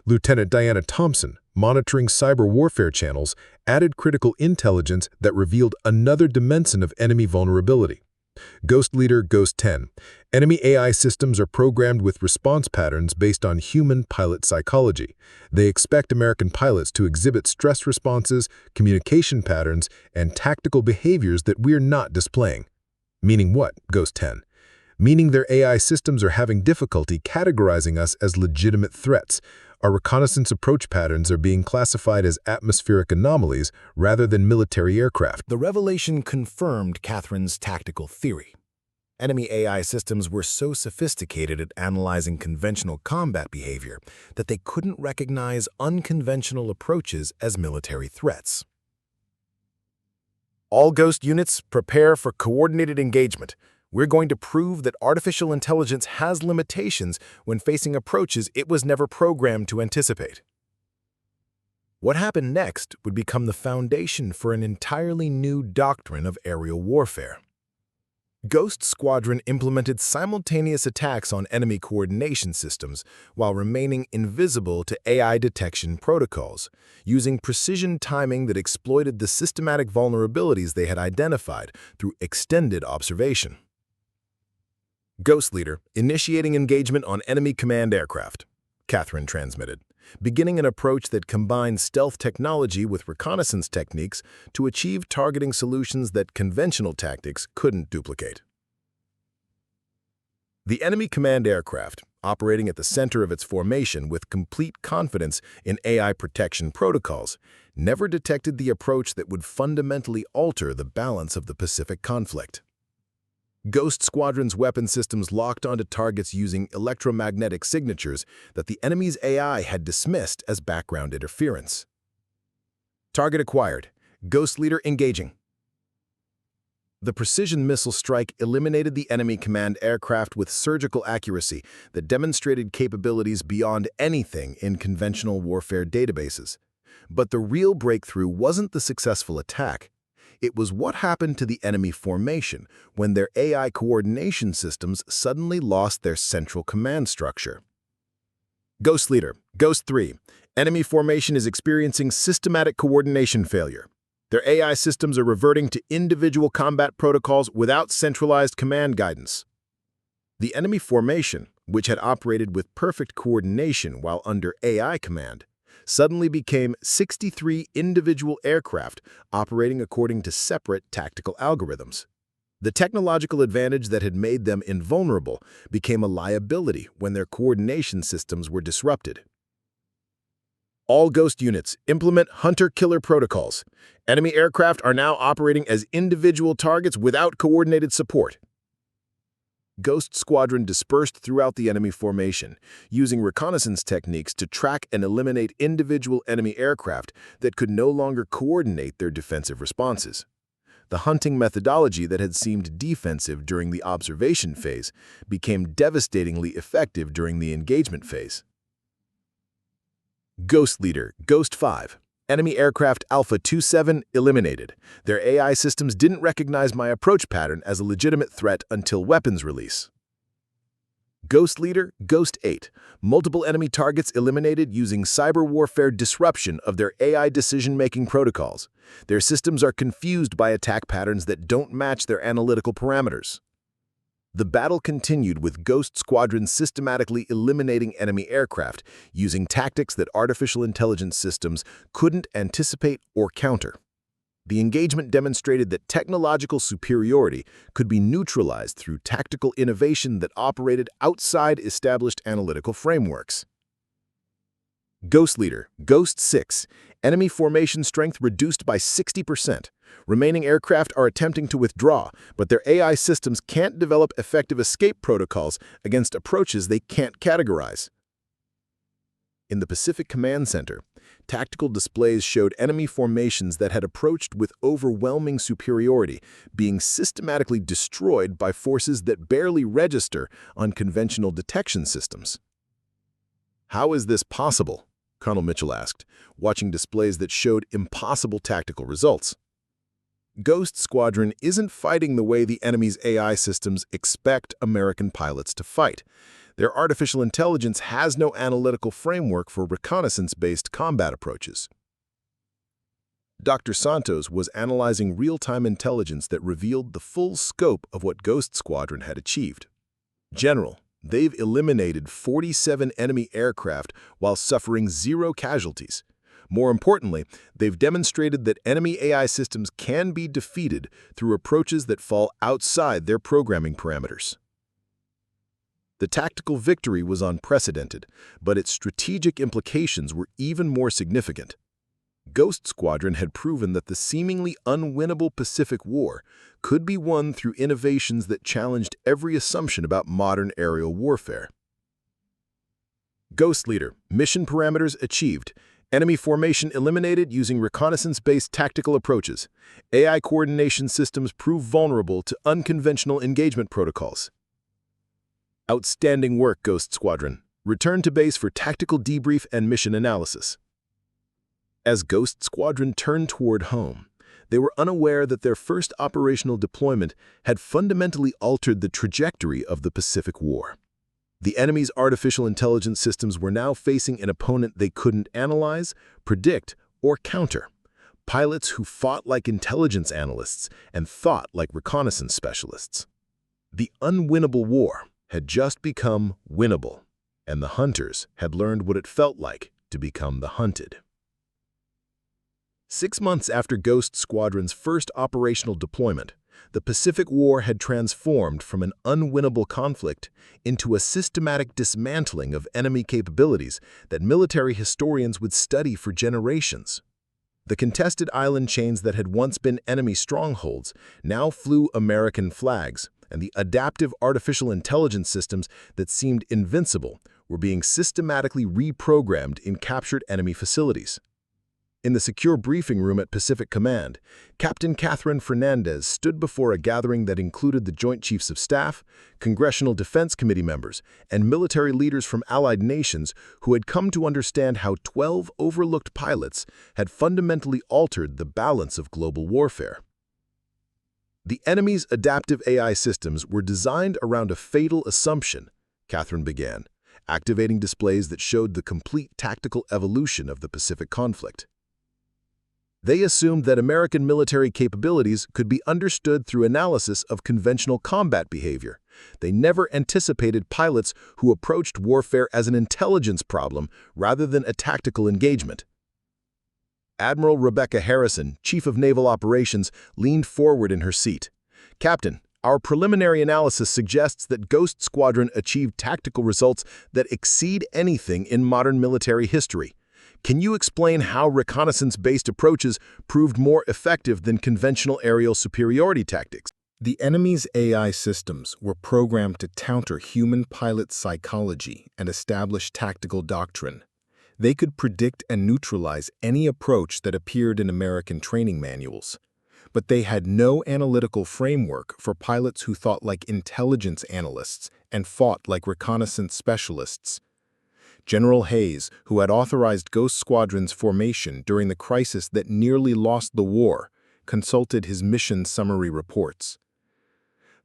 Lieutenant Diana Thompson, monitoring cyber warfare channels, added critical intelligence that revealed another dimension of enemy vulnerability. Ghost Leader Ghost 10. Enemy AI systems are programmed with response patterns based on human pilot psychology. They expect American pilots to exhibit stress responses, communication patterns, and tactical behaviors that we're not displaying. Meaning what, Ghost 10? Meaning their AI systems are having difficulty categorizing us as legitimate threats. Our reconnaissance approach patterns are being classified as atmospheric anomalies rather than military aircraft. The revelation confirmed Catherine's tactical theory. Enemy AI systems were so sophisticated at analyzing conventional combat behavior that they couldn't recognize unconventional approaches as military threats. All Ghost units, prepare for coordinated engagement. We're going to prove that artificial intelligence has limitations when facing approaches it was never programmed to anticipate. What happened next would become the foundation for an entirely new doctrine of aerial warfare. Ghost Squadron implemented simultaneous attacks on enemy coordination systems while remaining invisible to AI detection protocols, using precision timing that exploited the systematic vulnerabilities they had identified through extended observation. Ghost Leader, initiating engagement on enemy command aircraft, Catherine transmitted, beginning an approach that combines stealth technology with reconnaissance techniques to achieve targeting solutions that conventional tactics couldn't duplicate. The enemy command aircraft, operating at the center of its formation with complete confidence in AI protection protocols, never detected the approach that would fundamentally alter the balance of the Pacific conflict. Ghost Squadron's weapon systems locked onto targets using electromagnetic signatures that the enemy's AI had dismissed as background interference. Target acquired. Ghost Leader engaging. The precision missile strike eliminated the enemy command aircraft with surgical accuracy that demonstrated capabilities beyond anything in conventional warfare databases. But the real breakthrough wasn't the successful attack. It was what happened to the enemy formation when their AI coordination systems suddenly lost their central command structure. Ghost Leader, Ghost 3. Enemy formation is experiencing systematic coordination failure. Their AI systems are reverting to individual combat protocols without centralized command guidance. The enemy formation, which had operated with perfect coordination while under AI command, suddenly became 63 individual aircraft operating according to separate tactical algorithms. The technological advantage that had made them invulnerable became a liability when their coordination systems were disrupted. All Ghost units, implement hunter-killer protocols. Enemy aircraft are now operating as individual targets without coordinated support. Ghost Squadron dispersed throughout the enemy formation, using reconnaissance techniques to track and eliminate individual enemy aircraft that could no longer coordinate their defensive responses. The hunting methodology that had seemed defensive during the observation phase became devastatingly effective during the engagement phase. Ghost Leader, Ghost 5. Enemy aircraft Alpha 27 eliminated. Their AI systems didn't recognize my approach pattern as a legitimate threat until weapons release. Ghost Leader, Ghost 8. Multiple enemy targets eliminated using cyber warfare disruption of their AI decision-making protocols. Their systems are confused by attack patterns that don't match their analytical parameters. The battle continued with Ghost Squadron systematically eliminating enemy aircraft using tactics that artificial intelligence systems couldn't anticipate or counter. The engagement demonstrated that technological superiority could be neutralized through tactical innovation that operated outside established analytical frameworks. Ghost Leader, Ghost 6. Enemy formation strength reduced by 60%. Remaining aircraft are attempting to withdraw, but their AI systems can't develop effective escape protocols against approaches they can't categorize. In the Pacific Command Center, tactical displays showed enemy formations that had approached with overwhelming superiority being systematically destroyed by forces that barely register on conventional detection systems. How is this possible? Colonel Mitchell asked, watching displays that showed impossible tactical results. Ghost Squadron isn't fighting the way the enemy's AI systems expect American pilots to fight. Their artificial intelligence has no analytical framework for reconnaissance-based combat approaches. Dr. Santos was analyzing real-time intelligence that revealed the full scope of what Ghost Squadron had achieved. General, they've eliminated 47 enemy aircraft while suffering 0 casualties. More importantly, they've demonstrated that enemy AI systems can be defeated through approaches that fall outside their programming parameters. The tactical victory was unprecedented, but its strategic implications were even more significant. Ghost Squadron had proven that the seemingly unwinnable Pacific War could be won through innovations that challenged every assumption about modern aerial warfare. Ghost Leader, mission parameters achieved. Enemy formation eliminated using reconnaissance-based tactical approaches. AI coordination systems prove vulnerable to unconventional engagement protocols. Outstanding work, Ghost Squadron. Return to base for tactical debrief and mission analysis. As Ghost Squadron turned toward home, they were unaware that their first operational deployment had fundamentally altered the trajectory of the Pacific War. The enemy's artificial intelligence systems were now facing an opponent they couldn't analyze, predict, or counter. Pilots who fought like intelligence analysts and thought like reconnaissance specialists. The unwinnable war had just become winnable, and the hunters had learned what it felt like to become the hunted. 6 months after Ghost Squadron's first operational deployment, the Pacific War had transformed from an unwinnable conflict into a systematic dismantling of enemy capabilities that military historians would study for generations. The contested island chains that had once been enemy strongholds now flew American flags, and the adaptive artificial intelligence systems that seemed invincible were being systematically reprogrammed in captured enemy facilities. In the secure briefing room at Pacific Command, Captain Catherine Fernandez stood before a gathering that included the Joint Chiefs of Staff, Congressional Defense Committee members, and military leaders from allied nations who had come to understand how 12 overlooked pilots had fundamentally altered the balance of global warfare. The enemy's adaptive AI systems were designed around a fatal assumption, Catherine began, activating displays that showed the complete tactical evolution of the Pacific conflict. They assumed that American military capabilities could be understood through analysis of conventional combat behavior. They never anticipated pilots who approached warfare as an intelligence problem rather than a tactical engagement. Admiral Rebecca Harrison, Chief of Naval Operations, leaned forward in her seat. "Captain, our preliminary analysis suggests that Ghost Squadron achieved tactical results that exceed anything in modern military history. Can you explain how reconnaissance-based approaches proved more effective than conventional aerial superiority tactics?" The enemy's AI systems were programmed to counter human pilot psychology and establish tactical doctrine. They could predict and neutralize any approach that appeared in American training manuals. But they had no analytical framework for pilots who thought like intelligence analysts and fought like reconnaissance specialists. General Hayes, who had authorized Ghost Squadron's formation during the crisis that nearly lost the war, consulted his mission summary reports.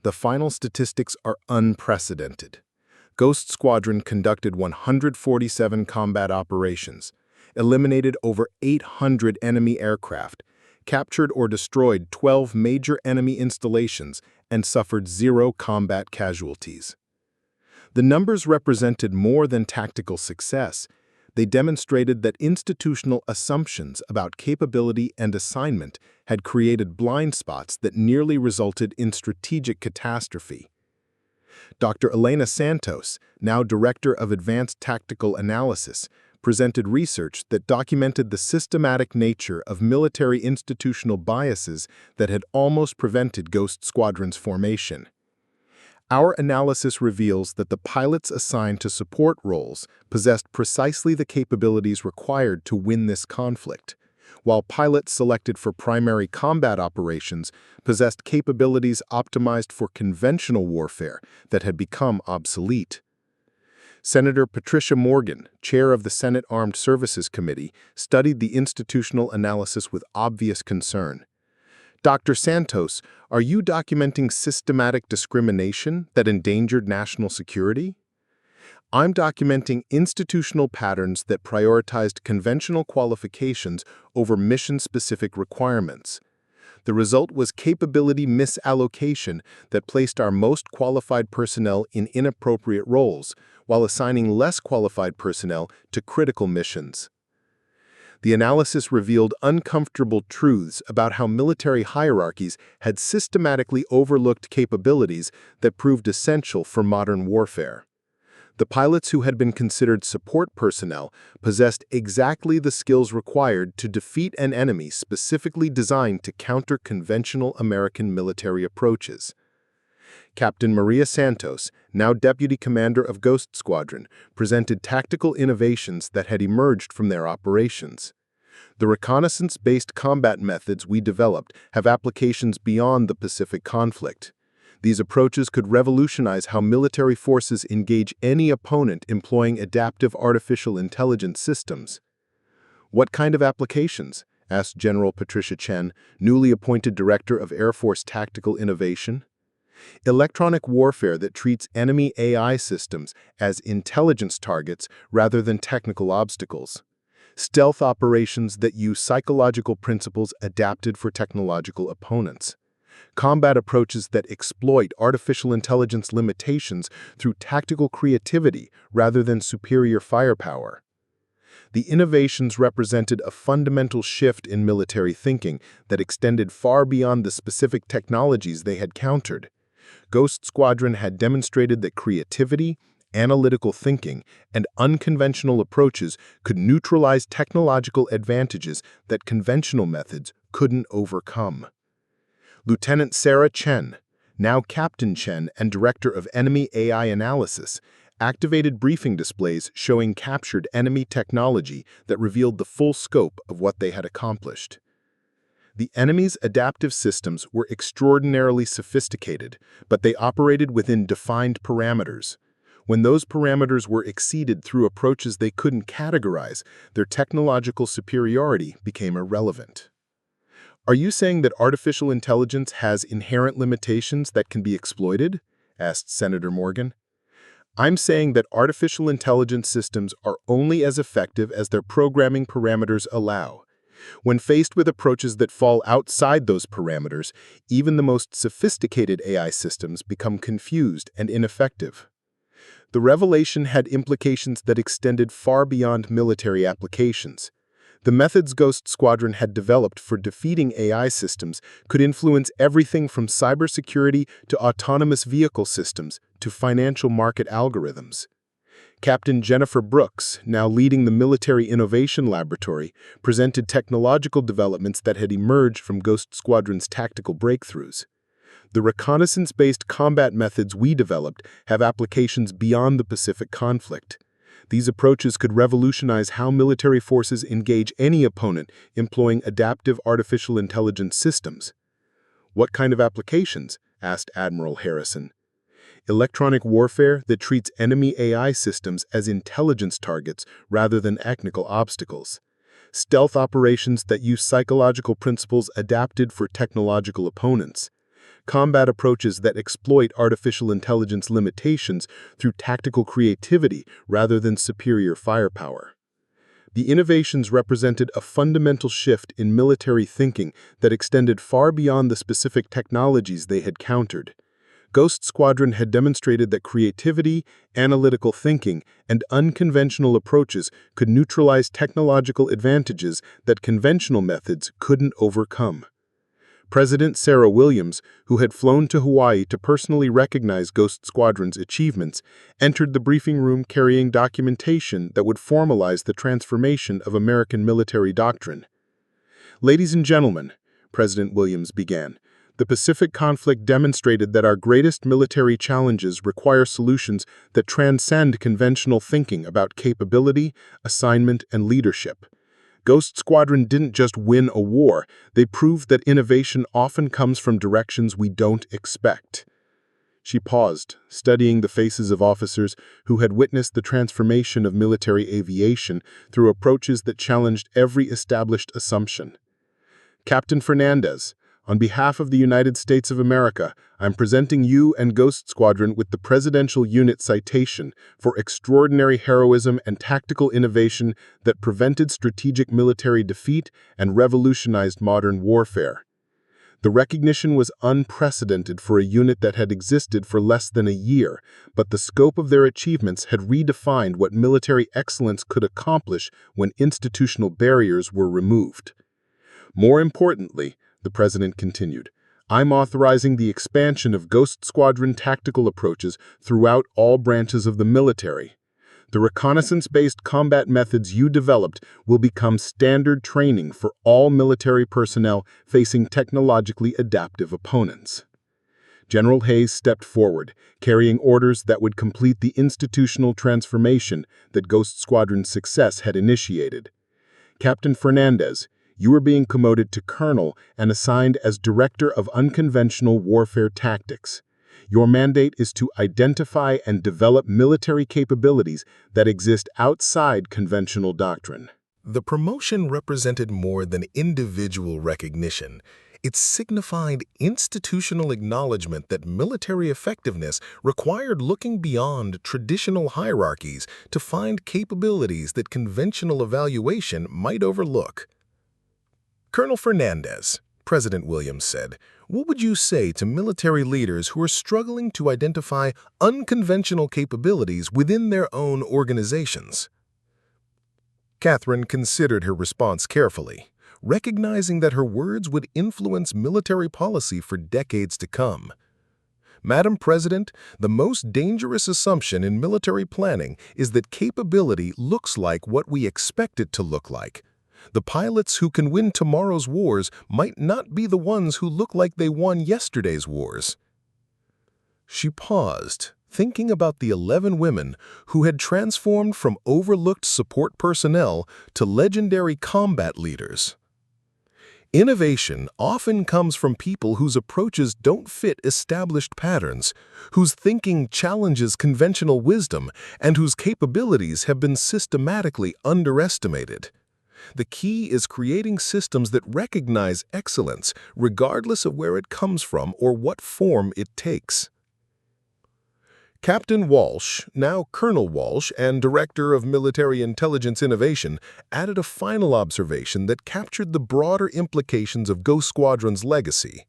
The final statistics are unprecedented. Ghost Squadron conducted 147 combat operations, eliminated over 800 enemy aircraft, captured or destroyed 12 major enemy installations, and suffered 0 combat casualties. The numbers represented more than tactical success. They demonstrated that institutional assumptions about capability and assignment had created blind spots that nearly resulted in strategic catastrophe. Dr. Elena Santos, now Director of Advanced Tactical Analysis, presented research that documented the systematic nature of military institutional biases that had almost prevented Ghost Squadron's formation. Our analysis reveals that the pilots assigned to support roles possessed precisely the capabilities required to win this conflict, while pilots selected for primary combat operations possessed capabilities optimized for conventional warfare that had become obsolete. Senator Patricia Morgan, chair of the Senate Armed Services Committee, studied the institutional analysis with obvious concern. Dr. Santos, are you documenting systematic discrimination that endangered national security? I'm documenting institutional patterns that prioritized conventional qualifications over mission-specific requirements. The result was capability misallocation that placed our most qualified personnel in inappropriate roles, while assigning less qualified personnel to critical missions. The analysis revealed uncomfortable truths about how military hierarchies had systematically overlooked capabilities that proved essential for modern warfare. The pilots who had been considered support personnel possessed exactly the skills required to defeat an enemy specifically designed to counter conventional American military approaches. Captain Maria Santos, now Deputy Commander of Ghost Squadron, presented tactical innovations that had emerged from their operations. The reconnaissance-based combat methods we developed have applications beyond the Pacific conflict. These approaches could revolutionize how military forces engage any opponent employing adaptive artificial intelligence systems. What kind of applications? Asked General Patricia Chen, newly appointed Director of Air Force Tactical Innovation. Electronic warfare that treats enemy AI systems as intelligence targets rather than technical obstacles. Stealth operations that use psychological principles adapted for technological opponents. Combat approaches that exploit artificial intelligence limitations through tactical creativity rather than superior firepower. The innovations represented a fundamental shift in military thinking that extended far beyond the specific technologies they had countered. Ghost Squadron had demonstrated that creativity, analytical thinking, and unconventional approaches could neutralize technological advantages that conventional methods couldn't overcome. Lieutenant Sarah Chen, now Captain Chen and Director of Enemy AI Analysis, activated briefing displays showing captured enemy technology that revealed the full scope of what they had accomplished. The enemy's adaptive systems were extraordinarily sophisticated, but they operated within defined parameters. When those parameters were exceeded through approaches they couldn't categorize, their technological superiority became irrelevant. Are you saying that artificial intelligence has inherent limitations that can be exploited? Asked Senator Morgan. I'm saying that artificial intelligence systems are only as effective as their programming parameters allow. When faced with approaches that fall outside those parameters, even the most sophisticated AI systems become confused and ineffective. The revelation had implications that extended far beyond military applications. The methods Ghost Squadron had developed for defeating AI systems could influence everything from cybersecurity to autonomous vehicle systems to financial market algorithms. Captain Jennifer Brooks, now leading the Military Innovation Laboratory, presented technological developments that had emerged from Ghost Squadron's tactical breakthroughs. The reconnaissance-based combat methods we developed have applications beyond the Pacific conflict. These approaches could revolutionize how military forces engage any opponent employing adaptive artificial intelligence systems. What kind of applications? Asked Admiral Harrison. Electronic warfare that treats enemy AI systems as intelligence targets rather than technical obstacles. Stealth operations that use psychological principles adapted for technological opponents. Combat approaches that exploit artificial intelligence limitations through tactical creativity rather than superior firepower. The innovations represented a fundamental shift in military thinking that extended far beyond the specific technologies they had countered. Ghost Squadron had demonstrated that creativity, analytical thinking, and unconventional approaches could neutralize technological advantages that conventional methods couldn't overcome. President Sarah Williams, who had flown to Hawaii to personally recognize Ghost Squadron's achievements, entered the briefing room carrying documentation that would formalize the transformation of American military doctrine. Ladies and gentlemen, President Williams began, the Pacific conflict demonstrated that our greatest military challenges require solutions that transcend conventional thinking about capability, assignment, and leadership. Ghost Squadron didn't just win a war, they proved that innovation often comes from directions we don't expect. She paused, studying the faces of officers who had witnessed the transformation of military aviation through approaches that challenged every established assumption. Captain Fernandez, on behalf of the United States of America, I'm presenting you and Ghost Squadron with the Presidential Unit Citation for extraordinary heroism and tactical innovation that prevented strategic military defeat and revolutionized modern warfare. The recognition was unprecedented for a unit that had existed for less than a year, but the scope of their achievements had redefined what military excellence could accomplish when institutional barriers were removed. More importantly, the President continued, I'm authorizing the expansion of Ghost Squadron tactical approaches throughout all branches of the military. The reconnaissance-based combat methods you developed will become standard training for all military personnel facing technologically adaptive opponents. General Hayes stepped forward, carrying orders that would complete the institutional transformation that Ghost Squadron's success had initiated. Captain Fernandez, you are being promoted to colonel and assigned as Director of Unconventional Warfare Tactics. Your mandate is to identify and develop military capabilities that exist outside conventional doctrine. The promotion represented more than individual recognition. It signified institutional acknowledgement that military effectiveness required looking beyond traditional hierarchies to find capabilities that conventional evaluation might overlook. Colonel Fernandez, President Williams said, what would you say to military leaders who are struggling to identify unconventional capabilities within their own organizations? Catherine considered her response carefully, recognizing that her words would influence military policy for decades to come. Madam President, the most dangerous assumption in military planning is that capability looks like what we expect it to look like. The pilots who can win tomorrow's wars might not be the ones who look like they won yesterday's wars. She paused, thinking about the 11 women who had transformed from overlooked support personnel to legendary combat leaders. Innovation often comes from people whose approaches don't fit established patterns, whose thinking challenges conventional wisdom, and whose capabilities have been systematically underestimated. The key is creating systems that recognize excellence, regardless of where it comes from or what form it takes. Captain Walsh, now Colonel Walsh and Director of Military Intelligence Innovation, added a final observation that captured the broader implications of Ghost Squadron's legacy.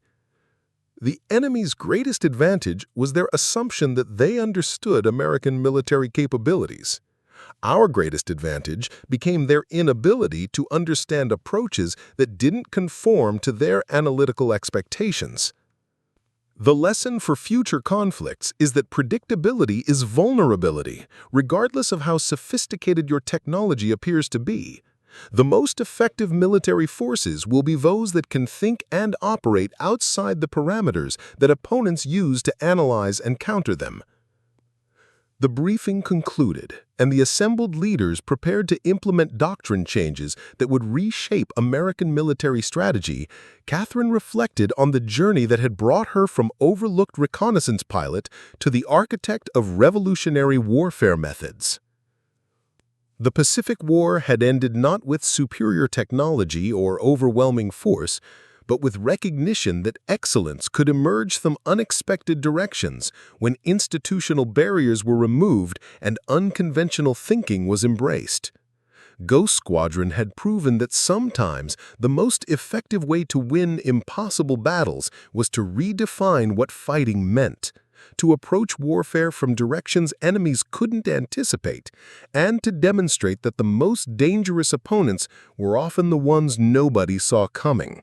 The enemy's greatest advantage was their assumption that they understood American military capabilities. Our greatest advantage became their inability to understand approaches that didn't conform to their analytical expectations. The lesson for future conflicts is that predictability is vulnerability, regardless of how sophisticated your technology appears to be. The most effective military forces will be those that can think and operate outside the parameters that opponents use to analyze and counter them. The briefing concluded, and the assembled leaders prepared to implement doctrine changes that would reshape American military strategy. Catherine reflected on the journey that had brought her from overlooked reconnaissance pilot to the architect of revolutionary warfare methods. The Pacific War had ended not with superior technology or overwhelming force, but with recognition that excellence could emerge from unexpected directions when institutional barriers were removed and unconventional thinking was embraced. Ghost Squadron had proven that sometimes the most effective way to win impossible battles was to redefine what fighting meant, to approach warfare from directions enemies couldn't anticipate, and to demonstrate that the most dangerous opponents were often the ones nobody saw coming.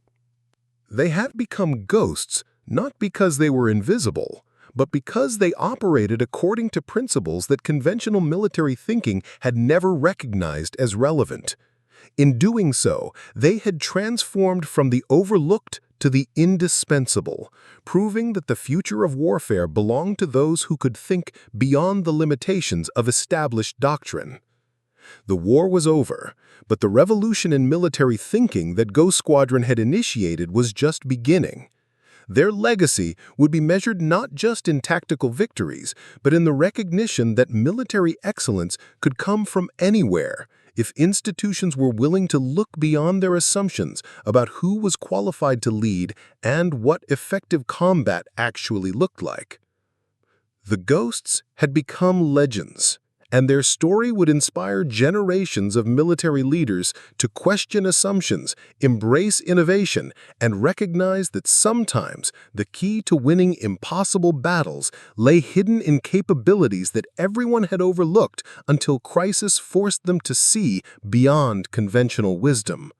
They had become ghosts not because they were invisible, but because they operated according to principles that conventional military thinking had never recognized as relevant. In doing so, they had transformed from the overlooked to the indispensable, proving that the future of warfare belonged to those who could think beyond the limitations of established doctrine. The war was over, but the revolution in military thinking that Ghost Squadron had initiated was just beginning. Their legacy would be measured not just in tactical victories, but in the recognition that military excellence could come from anywhere if institutions were willing to look beyond their assumptions about who was qualified to lead and what effective combat actually looked like. The Ghosts had become legends, and their story would inspire generations of military leaders to question assumptions, embrace innovation, and recognize that sometimes the key to winning impossible battles lay hidden in capabilities that everyone had overlooked until crisis forced them to see beyond conventional wisdom.